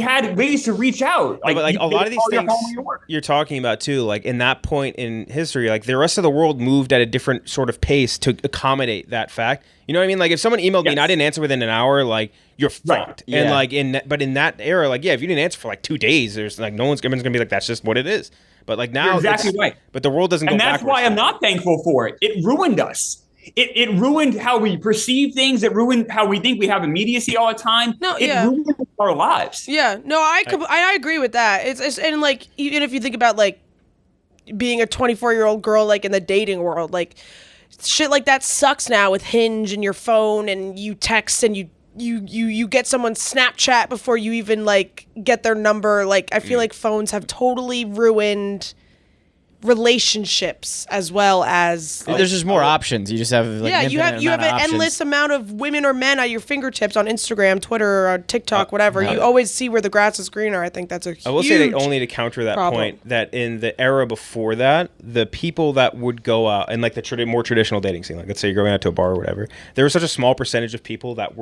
had ways to reach out. But like a they lot of these call your things home or your work. you're talking about too, like in that point in history, like the rest of the world moved at a different sort of pace to accommodate that fact. You know what I mean? Like if someone emailed me and I didn't answer within an hour, like you're fucked. Yeah. And like in that era, like yeah, if you didn't answer for like 2 days, there's like no one's gonna be like that's just what it is. But like now, You're exactly it's- right. But the world doesn't go And that's backwards. why I'm not thankful for it. It ruined us. It ruined how we perceive things. It ruined how we think we have immediacy all the time. No, it yeah. ruined our lives. Yeah, no, I agree with that. It's and like even if you think about like being a 24-year-old girl like in the dating world, like shit like that sucks now with Hinge and your phone and you text and you get someone's Snapchat before you even like get their number. Like I feel like phones have totally ruined relationships as well as There's just more options. You just have like yeah, an you have infinite amount an of options. endless amount of women or men at your fingertips on Instagram, Twitter, or TikTok, whatever. You always see where the grass is greener. I think that's a huge I will say that only to counter that problem. point, that in the era before that, the people that would go out and like the more traditional dating scene, like let's say you're going out to a bar or whatever, there was such a small percentage of people that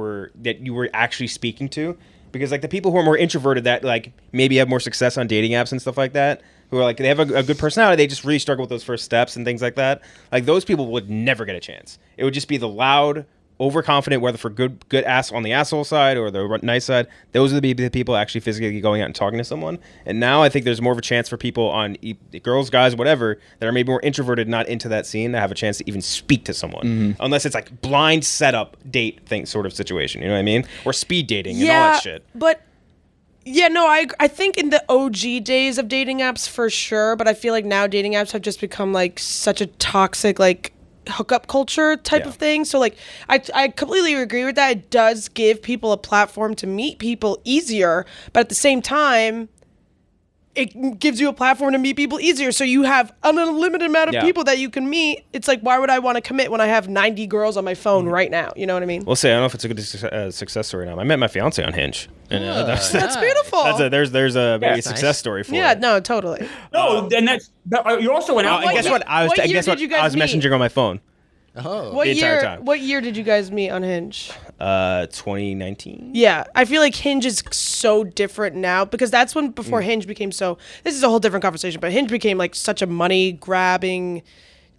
you were actually speaking to, because like the people who are more introverted that like maybe have more success on dating apps and stuff like that, who are like they have a good personality, they just really struggle with those first steps and things like that. Like those people would never get a chance. It would just be the loud, overconfident, whether for good ass on the asshole side or the nice side. Those are the people actually physically going out and talking to someone. And now I think there's more of a chance for people on girls, guys, whatever, that are maybe more introverted, not into that scene, to have a chance to even speak to someone, unless it's like blind setup date thing sort of situation. You know what I mean? Or speed dating and all that shit. But yeah, no, I think in the OG days of dating apps for sure, but I feel like now dating apps have just become like such a toxic like hookup culture type of thing. So like I completely agree with that. It does give people a platform to meet people easier, but at the same time it gives you a platform to meet people easier. So you have an unlimited amount of people that you can meet. It's like, why would I want to commit when I have 90 girls on my phone right now? You know what I mean? We'll say, I don't know if it's a good success story now. I met my fiance on Hinge. And That's beautiful. there's a maybe a That's success nice. story for yeah, it. no, totally. No, and that's you also went out. And guess what? I was what year did you guys I was meet? messaging on my phone. Oh. What the entire year? time. What year did you guys meet on Hinge? 2019. Yeah, I feel like Hinge is so different now because that's when before Hinge became so. This is a whole different conversation, but Hinge became like such a money grabbing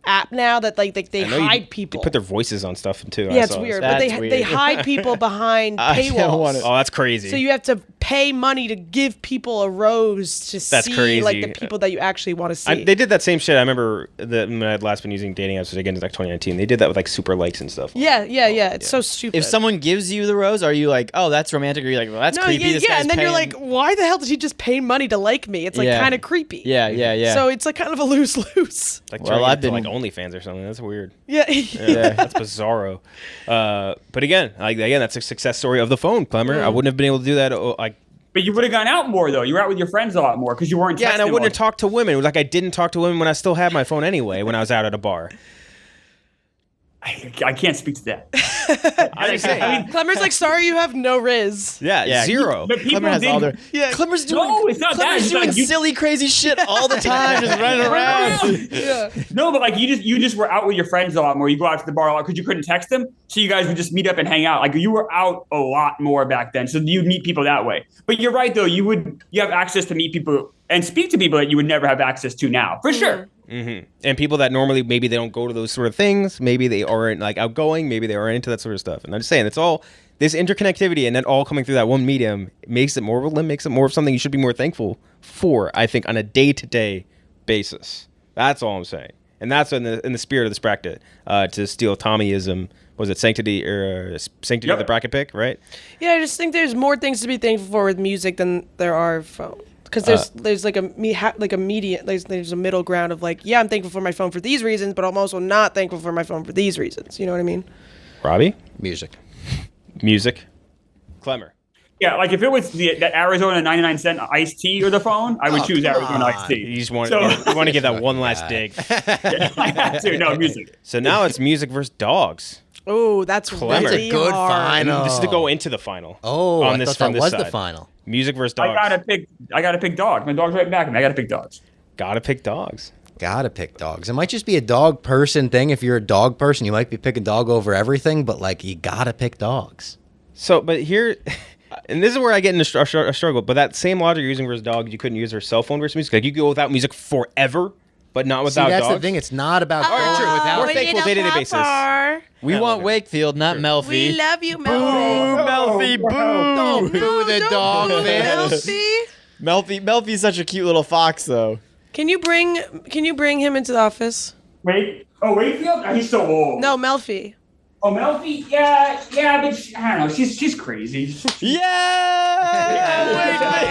app now that like they I know hide people. They put their voices on stuff too. yeah, it's weird, but That's they weird. hide people behind I don't paywalls. wanna- Oh, that's crazy. So you have to pay money to give people a rose to That's see crazy. like the people that you actually want to see. They did that same shit. I remember when I had last been using dating apps, again, it's like 2019. They did that with like super likes and stuff. yeah. It's so stupid. If someone gives you the rose, are you like, oh, that's romantic? Or are you like, well, that's creepy. This guy's and then you're paying- like, why the hell did he just pay money to like me? It's like Yeah. kind of creepy. yeah. So it's like kind of a lose-lose. Like Well, well, I've to been- like OnlyFans or something. That's weird. Yeah. Yeah. That's bizarro. But again, that's a success story of the phone, Klemmer. I wouldn't have been able to do that. But you would have gone out more though. You were out with your friends a lot more because you weren't. Yeah, and I texting wouldn't have all- talked to women. Like I didn't talk to women when I still had my phone anyway. When I was out at a bar. I can't speak to that. I just say, I mean, Klemmer's like, sorry, you have no riz. Yeah, zero. but people Clemmer has did. all their. Yeah. Clemmer's doing. No, it's not that. Clemmer's It's doing like you- silly, crazy shit all the time, just running around. Yeah. No, but like you just were out with your friends a lot more. You go out to the bar a lot because you couldn't text them, so you guys would just meet up and hang out. Like you were out a lot more back then, so you'd meet people that way. But you're right though. You have access to meet people and speak to people that you would never have access to now, for sure. Mm-hmm. And people that normally maybe they don't go to those sort of things. Maybe they aren't like outgoing. Maybe they aren't into that sort of stuff. And I'm just saying, it's all this interconnectivity and then all coming through that one medium makes it more of a limb, makes it more of something you should be more thankful for. I think on a day-to-day basis. That's all I'm saying. And that's in the spirit of this bracket. To steal Tommyism, was it sanctity Yep. of the bracket pick, right? Yeah, I just think there's more things to be thankful for with music than there are phone. Because there's like a median, there's a middle ground of like, yeah, I'm thankful for my phone for these reasons, but I'm also not thankful for my phone for these reasons. You know what I mean? Robbie? Music. Music. Klemmer. Yeah, like if it was that Arizona 99-cent iced tea or the phone, I would choose Arizona iced tea. You just want, So- you want to give that one last dig. I have to. No, music. So now it's music versus dogs. Oh, that's Klemmer. really Good hard. final. And this is to go into the final. Oh, on I this thought from that this was side. the final. Music versus I dogs. gotta pick dogs. My dog's right back of me. I gotta pick dogs. Gotta pick dogs. Gotta pick dogs. It might just be a dog person thing. If you're a dog person, you might be picking dog over everything, but like you gotta pick dogs. So, but here, and this is where I get into a struggle. But that same logic you're using versus dogs, you couldn't use for cell phone versus music. Like you could go without music forever, but not See, without that's dogs. the thing. It's not about right, true. without More thankful day-to-day basis. We want Wakefield, not Melfi. We love you, Boo, Melfi. Melfi, boo. Don't boo the dog fans. Melfi. Melfi's such a cute little fox, though. Can you bring him into the office? Wakefield? Oh, he's so old. No, Melfi. Oh, Melfi? Yeah, but I don't know. She's crazy. Yeah!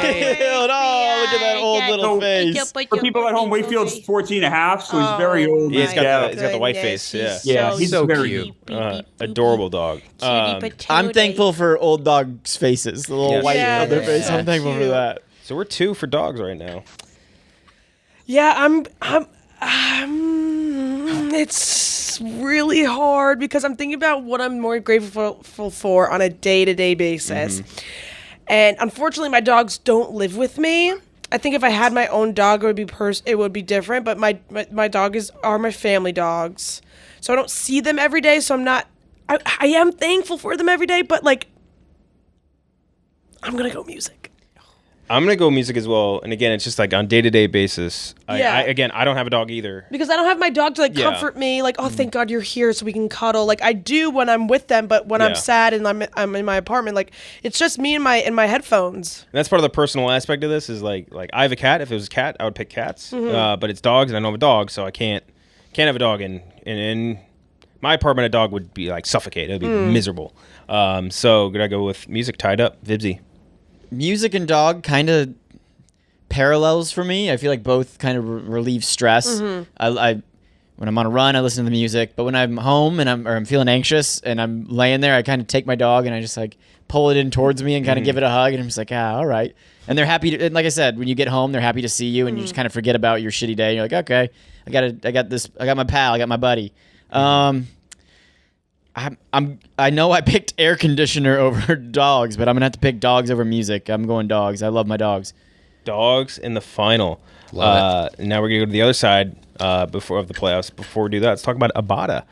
Wakefield! Oh, look at that old little face. For people at home, Wakefield's 14 and a half, so he's very old. Yeah, he's got the white Goodness, face. he's Yeah, Yeah, he's so very cute. adorable dog. I'm thankful for old dogs' faces, the little Yes. white Yeah, on their they're face. I'm so thankful for cute. that. So we're 2 for dogs right now. Yeah, it's really hard because I'm thinking about what I'm more grateful for on a day-to-day basis. And unfortunately, my dogs don't live with me. I think if I had my own dog, it would be different. But my dog are my family dogs, so I don't see them every day. So I'm not. I am thankful for them every day, but like, I'm gonna go music. I'm gonna go music as well. And again, it's just like on day-to-day basis. Yeah. I don't have a dog either. Because I don't have my dog to like Yeah. comfort me, like, oh, thank God you're here so we can cuddle. Like I do when I'm with them, but when Yeah. I'm sad and I'm in my apartment, like it's just me and my headphones. And that's part of the personal aspect of this is like I have a cat. If it was a cat, I would pick cats. But it's dogs, and I don't have a dog, so I can't have a dog. And in my apartment, a dog would be like suffocate. It would be miserable. So could I go with music tied up? Vibbsy. Music and dog kind of parallels for me. I feel like both kind of relieve stress. I when I'm on a run, I listen to the music, but when I'm home and I'm feeling anxious and I'm laying there, I kind of take my dog and I just like pull it in towards me and kind of give it a hug, and I'm just like, all right. And they're happy to, and like I said, when you get home, they're happy to see you, and you just kind of forget about your shitty day. You're like, okay, I got my pal, I got my buddy. I know I picked air conditioner over dogs, but I'm gonna have to pick dogs over music. I'm going dogs. I love my dogs. Dogs in the final. Love Now we're gonna go to the other side before the playoffs. Before we do that, let's talk about Abada.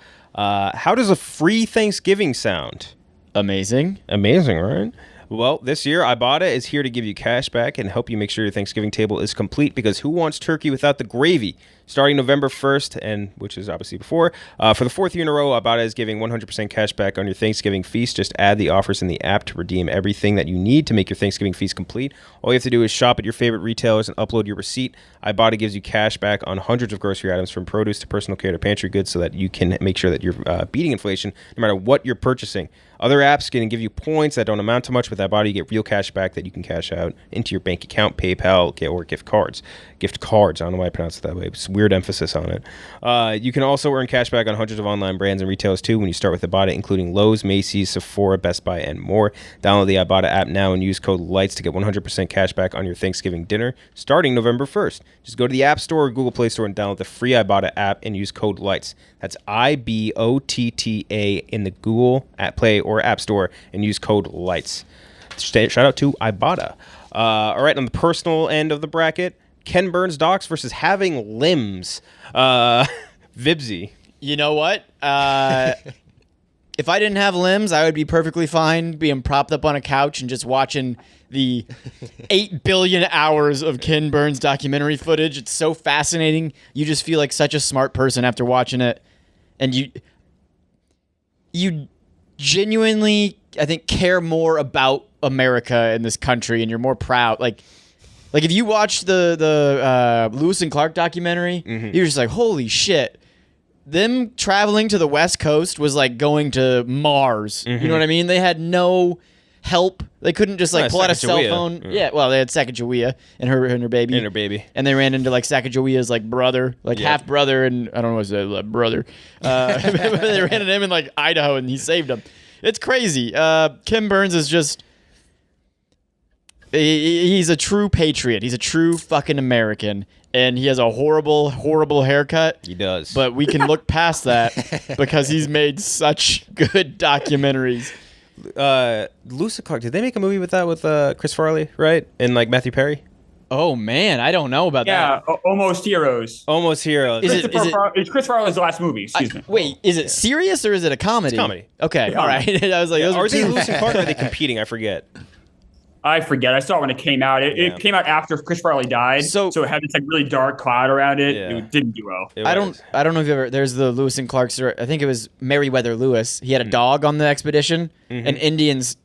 How does a free Thanksgiving sound? Amazing. Amazing, right? Well, this year, Ibotta is here to give you cash back and help you make sure your Thanksgiving table is complete, because who wants turkey without the gravy? Starting November 1st, and which is obviously before, for the 4th year in a row, Ibotta is giving 100% cash back on your Thanksgiving feast. Just add the offers in the app to redeem everything that you need to make your Thanksgiving feast complete. All you have to do is shop at your favorite retailers and upload your receipt. Ibotta gives you cash back on hundreds of grocery items from produce to personal care to pantry goods so that you can make sure that you're beating inflation no matter what you're purchasing. Other apps can give you points that don't amount to much. With Ibotta, you get real cash back that you can cash out into your bank account, PayPal, or gift cards. Gift cards. I don't know why I pronounce it that way. It's weird emphasis on it. You can also earn cash back on hundreds of online brands and retailers too when you start with Ibotta, including Lowe's, Macy's, Sephora, Best Buy, and more. Download the Ibotta app now and use code LIGHTS to get 100% cash back on your Thanksgiving dinner starting November 1st. Just go to the App Store or Google Play Store and download the free Ibotta app and use code LIGHTS. That's IBOTTA in the Google Play or App Store and use code LIGHTS. Shout out to Ibotta. All right, on the personal end of the bracket, Ken Burns docs versus having limbs. Vibbsy. You know what? If I didn't have limbs, I would be perfectly fine being propped up on a couch and just watching the 8 billion hours of Ken Burns documentary footage. It's so fascinating. You just feel like such a smart person after watching it. And you genuinely, I think, care more about America in this country, and you're more proud. Like if you watch the Lewis and Clark documentary, you're just like, holy shit. Them traveling to the West Coast was like going to Mars. You know what I mean? They had no help. They couldn't just like pull out a cell phone. Yeah, well, they had Sacagawea and her baby. And they ran into like Sacagawea's like brother, like half brother, and I don't know what's that brother. They ran into him in like Idaho, and he saved them. It's crazy. Ken Burns is just. He's a true patriot. He's a true fucking American. And he has a horrible, horrible haircut. He does. But we can look past that because he's made such good documentaries. Lewis and Clark, did they make a movie with that with Chris Farley, right? And like Matthew Perry? Oh, man. I don't know about that. Yeah, Almost Heroes. Almost Heroes. It's Chris Farley's last movie, excuse me. Wait, is it serious or is it a comedy? It's comedy. Okay, all right. I was like, those Are they two. Lewis and Clark or are they competing? I forget. I forget. I saw it when it came out. It came out after Chris Farley died, so it had this like really dark cloud around it. Yeah. It didn't do well. I don't know if you ever. There's the Lewis and Clark story. I think it was Meriwether Lewis. He had a dog on the expedition, and Indians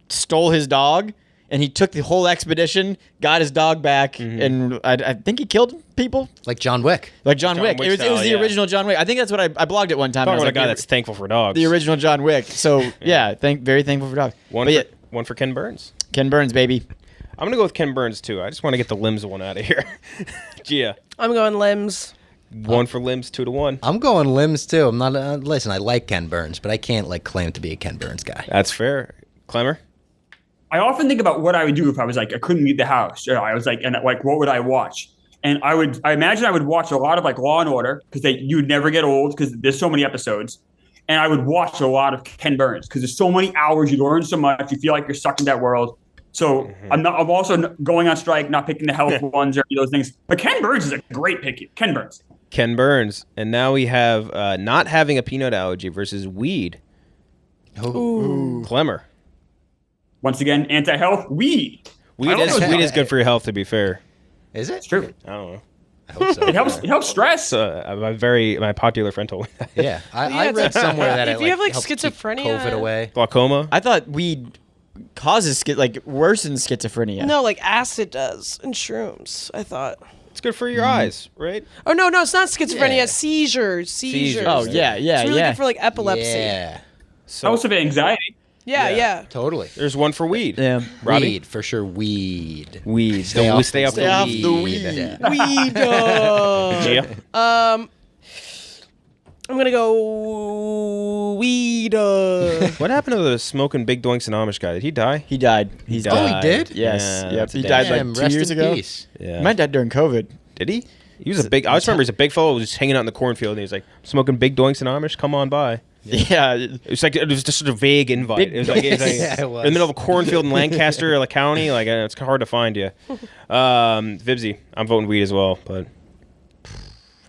stole his dog, and he took the whole expedition, got his dog back, and I think he killed people. Like John Wick. Like John Wick. Wick It was style, the original John Wick. I think that's what I blogged it one time. Talk I was about like, a guy that's thankful for dogs. the original John Wick. So yeah, very thankful for dogs. One for Ken Burns. Ken Burns, baby. I'm going to go with Ken Burns, too. I just want to get the limbs one out of here. Gia. I'm going limbs. 1 for limbs, 2-1. I'm going limbs too. I'm not. Listen, I like Ken Burns, but I can't like claim to be a Ken Burns guy. That's fair. Klemmer? I often think about what I would do if I was like I couldn't leave the house. I was like, and like, what would I watch? And I imagine I would watch a lot of like Law and Order because you'd never get old because there's so many episodes. And I would watch a lot of Ken Burns because there's so many hours. You learn so much. You feel like you're stuck in that world. So I'm also going on strike, not picking the health ones or those things. But Ken Burns is a great pick. Ken Burns. Ken Burns. And now we have not having a peanut allergy versus weed. Ooh. Klemmer. Once again, anti-health, weed. Weed is good for your health, to be fair. Is it? It's true. I don't know. I hope so. It helps stress. My popular friend told me that. Yeah, I read somewhere that if it you have like helps keep schizophrenia, COVID away. Glaucoma. I thought weed causes worsens schizophrenia. No, like acid does and shrooms. I thought. It's good for your eyes, right? Oh no, it's not schizophrenia. Yeah. Seizures. Oh yeah. It's really good for like epilepsy. Yeah, So Also anxiety. Yeah. totally. there's 1 for weed. Yeah. Robbie? Weed for sure. Weed. Weed. Stay off Stay off Stay off the the weed. weed. Yeah. Weed. Gia? I'm gonna go weed. What happened to the smoking big doinks and Amish guy? Did he die? He died. He's died. Oh, he died. did? Yes. Yeah, Yep. that's a He damn died Damn, like 2 rest years in ago. peace. Yeah. He might have died during COVID. Did he? He was a big. I just remember he's a big fellow just hanging out in the cornfield, and he was like smoking big doinks and Amish. Come on by. Yeah. It was just a vague invite. It was like, Yeah, it was. in the middle of a cornfield in Lancaster, like county. Like it's hard to find you. Vibbsy, I'm voting weed as well, but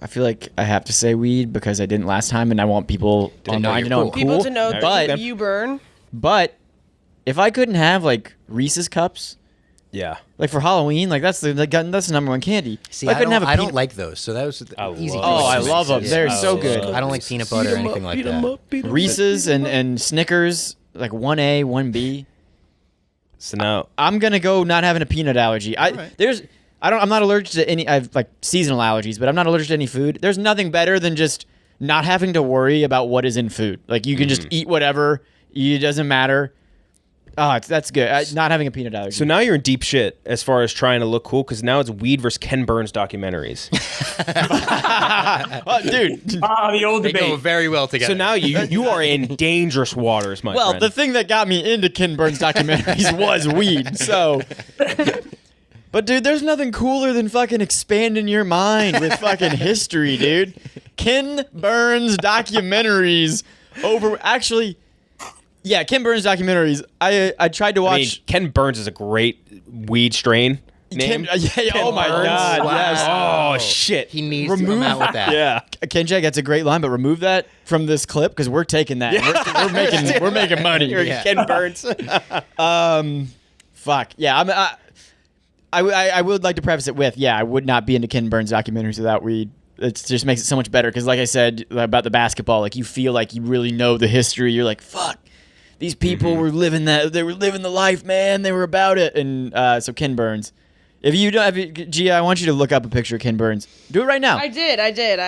I feel like I have to say weed because I didn't last time, and I want people Didn't know online to you're know cool. I'm People cool. to know But- that you burn. But if I couldn't have like Reese's cups Yeah. Like for Halloween, like that's the number one candy. See, I couldn't have a I don't peanut- like those, so that was easy. love Oh, I choice. love them. They're so good. I don't like peanut butter or anything like that. Reese's and Snickers, like 1A, 1B. So now, I'm gonna go not having a peanut allergy. I'm not allergic to any. I have like seasonal allergies, but I'm not allergic to any food. There's nothing better than just not having to worry about what is in food. Like you can just eat whatever. It doesn't matter. Oh, that's good. Not having a peanut allergy. so now you're in deep shit as far as trying to look cool because now it's weed versus Ken Burns documentaries. oh, dude. The old They go debate. very well together. So now you are in dangerous waters, my Well, friend. the thing that got me into Ken Burns documentaries was weed. So, but dude, there's nothing cooler than fucking expanding your mind with fucking history, dude. Ken Burns documentaries yeah, Ken Burns documentaries. I tried to watch. I mean, Ken Burns is a great weed strain name. Oh my Burns? god, Wow. yes. Oh shit. he needs to come out with that. Yeah. Kenjac, that's a great line, but remove that from this clip because we're taking that. We're making money. Yeah. Ken Burns. Fuck yeah. I would like to preface it with I would not be into Ken Burns documentaries without weed. It just makes it so much better because, like I said about the basketball, like you feel like you really know the history. You're like, fuck, these people were living that. They were living the life, man. They were about it. And so Ken Burns. If you don't, Gia, I want you to look up a picture of Ken Burns. Do it right now. I did.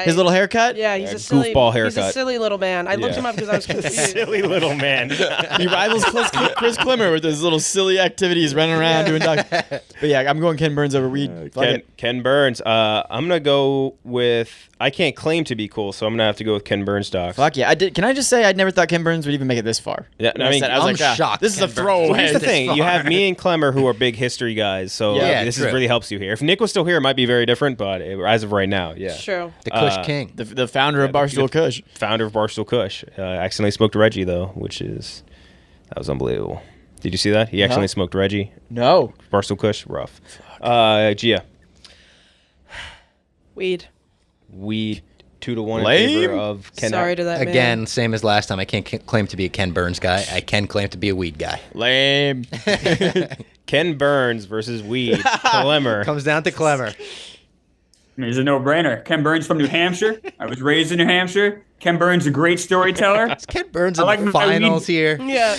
His little haircut. Yeah, he's a silly goofball He's a haircut. silly little man. I looked him up because I was confused. Silly little man. He rivals Chris Klemmer with his little silly activities, running around doing dogs. But yeah, I'm going Ken Burns over weed. Fuck it. Ken Burns. I'm gonna go with. I can't claim to be cool, so I'm gonna have to go with Ken Burns docs. Fuck yeah. Can I just say I never thought Ken Burns would even make it this far? Yeah, When I was I'm like, shocked This is Ken a Burns throwaway. went Here's the this thing: you far. have me and Klemmer, who are big history guys, so Yeah, this true. really helps you here. If Nick was still here, it might be very different, but as of right now, yeah. True. The Kush King. The founder of Barstool Kush. Founder of Barstool Kush. Accidentally smoked Reggie though, that was unbelievable. Did you see that? He accidentally smoked Reggie. No. Barstool Kush, rough. Gia, Weed. weed 2-1 in Lame. favor of Ken. Sorry to that man. Again, same as last time. I can't claim to be a Ken Burns guy. I can claim to be a weed guy. Lame. Ken Burns versus weed. Klemmer. Comes down to Klemmer. It's a no-brainer. Ken Burns from New Hampshire. I was raised in New Hampshire. Ken Burns a great storyteller. Ken Burns I in like the my finals weed. here. Yeah.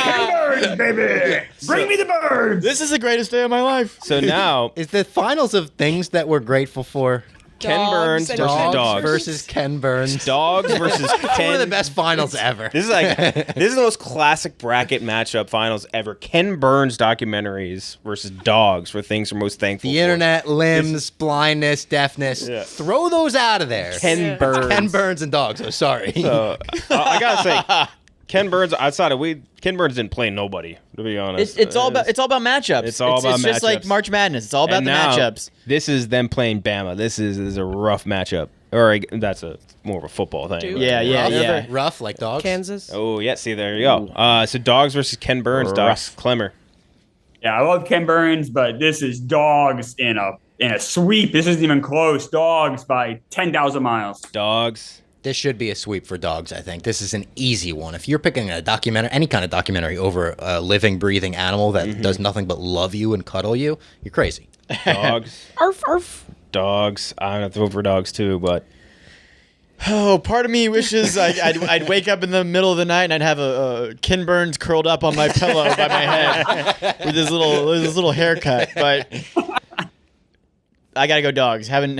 Ken Burns, baby. Bring me the birds. This is the greatest day of my life. So now Is the finals of things that we're grateful for? Ken Dogs Burns and versus Dogs dogs. versus Ken Burns. Dogs versus One of Ken. the best finals ever. This is the most classic bracket matchup finals ever. Ken Burns documentaries versus dogs for things we're most thankful The for. internet, limbs, blindness, deafness. Yeah. Throw those out of there. Ken Burns. Ken Burns and dogs. Oh, sorry. I gotta say, Ken Burns outside of weed, Ken Burns didn't play nobody. To be honest, It's all about matchups. It's all about It's just like matchups. March Madness. It's all about And the now, matchups. This is them playing Bama. This is a rough matchup, or that's a more of a football thing. Dude. but- Yeah, yeah, rough, yeah. Rough like dogs. Kansas. Oh yeah, see there you go. So dogs versus Ken Burns. Dogs. Klemmer. Yeah, I love Ken Burns, but this is dogs in a sweep. This isn't even close. Dogs by 10,000 miles. Dogs. This should be a sweep for dogs, I think. This is an easy one. If you're picking a documentary, any kind of documentary over a living, breathing animal that does nothing but love you and cuddle you, you're crazy. Dogs. Arf, arf. Dogs. I'm gonna vote for dogs too, but Oh, part of me wishes I'd wake up in the middle of the night and I'd have a Ken Burns curled up on my pillow by my head with his little haircut. But I gotta go dogs. Having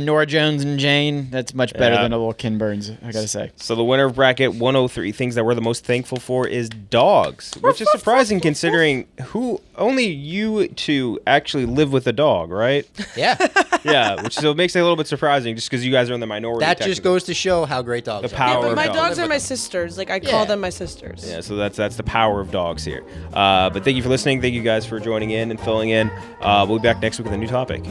Nora Jones and Jane, that's much better Yeah. than a little Ken Burns. I gotta say. So the winner of bracket 103 things that we're the most thankful for is dogs, which is surprising considering who only you two actually live with a dog, right? Yeah. Yeah, which so it makes it a little bit surprising just because you guys are in the minority. That just technically. goes to show how great dogs The are. power But of my dogs. dogs are my sisters. Like I call them my sisters. Yeah, so that's the power of dogs here. But thank you for listening. Thank you guys for joining in and filling in. We'll be back next week with a new topic.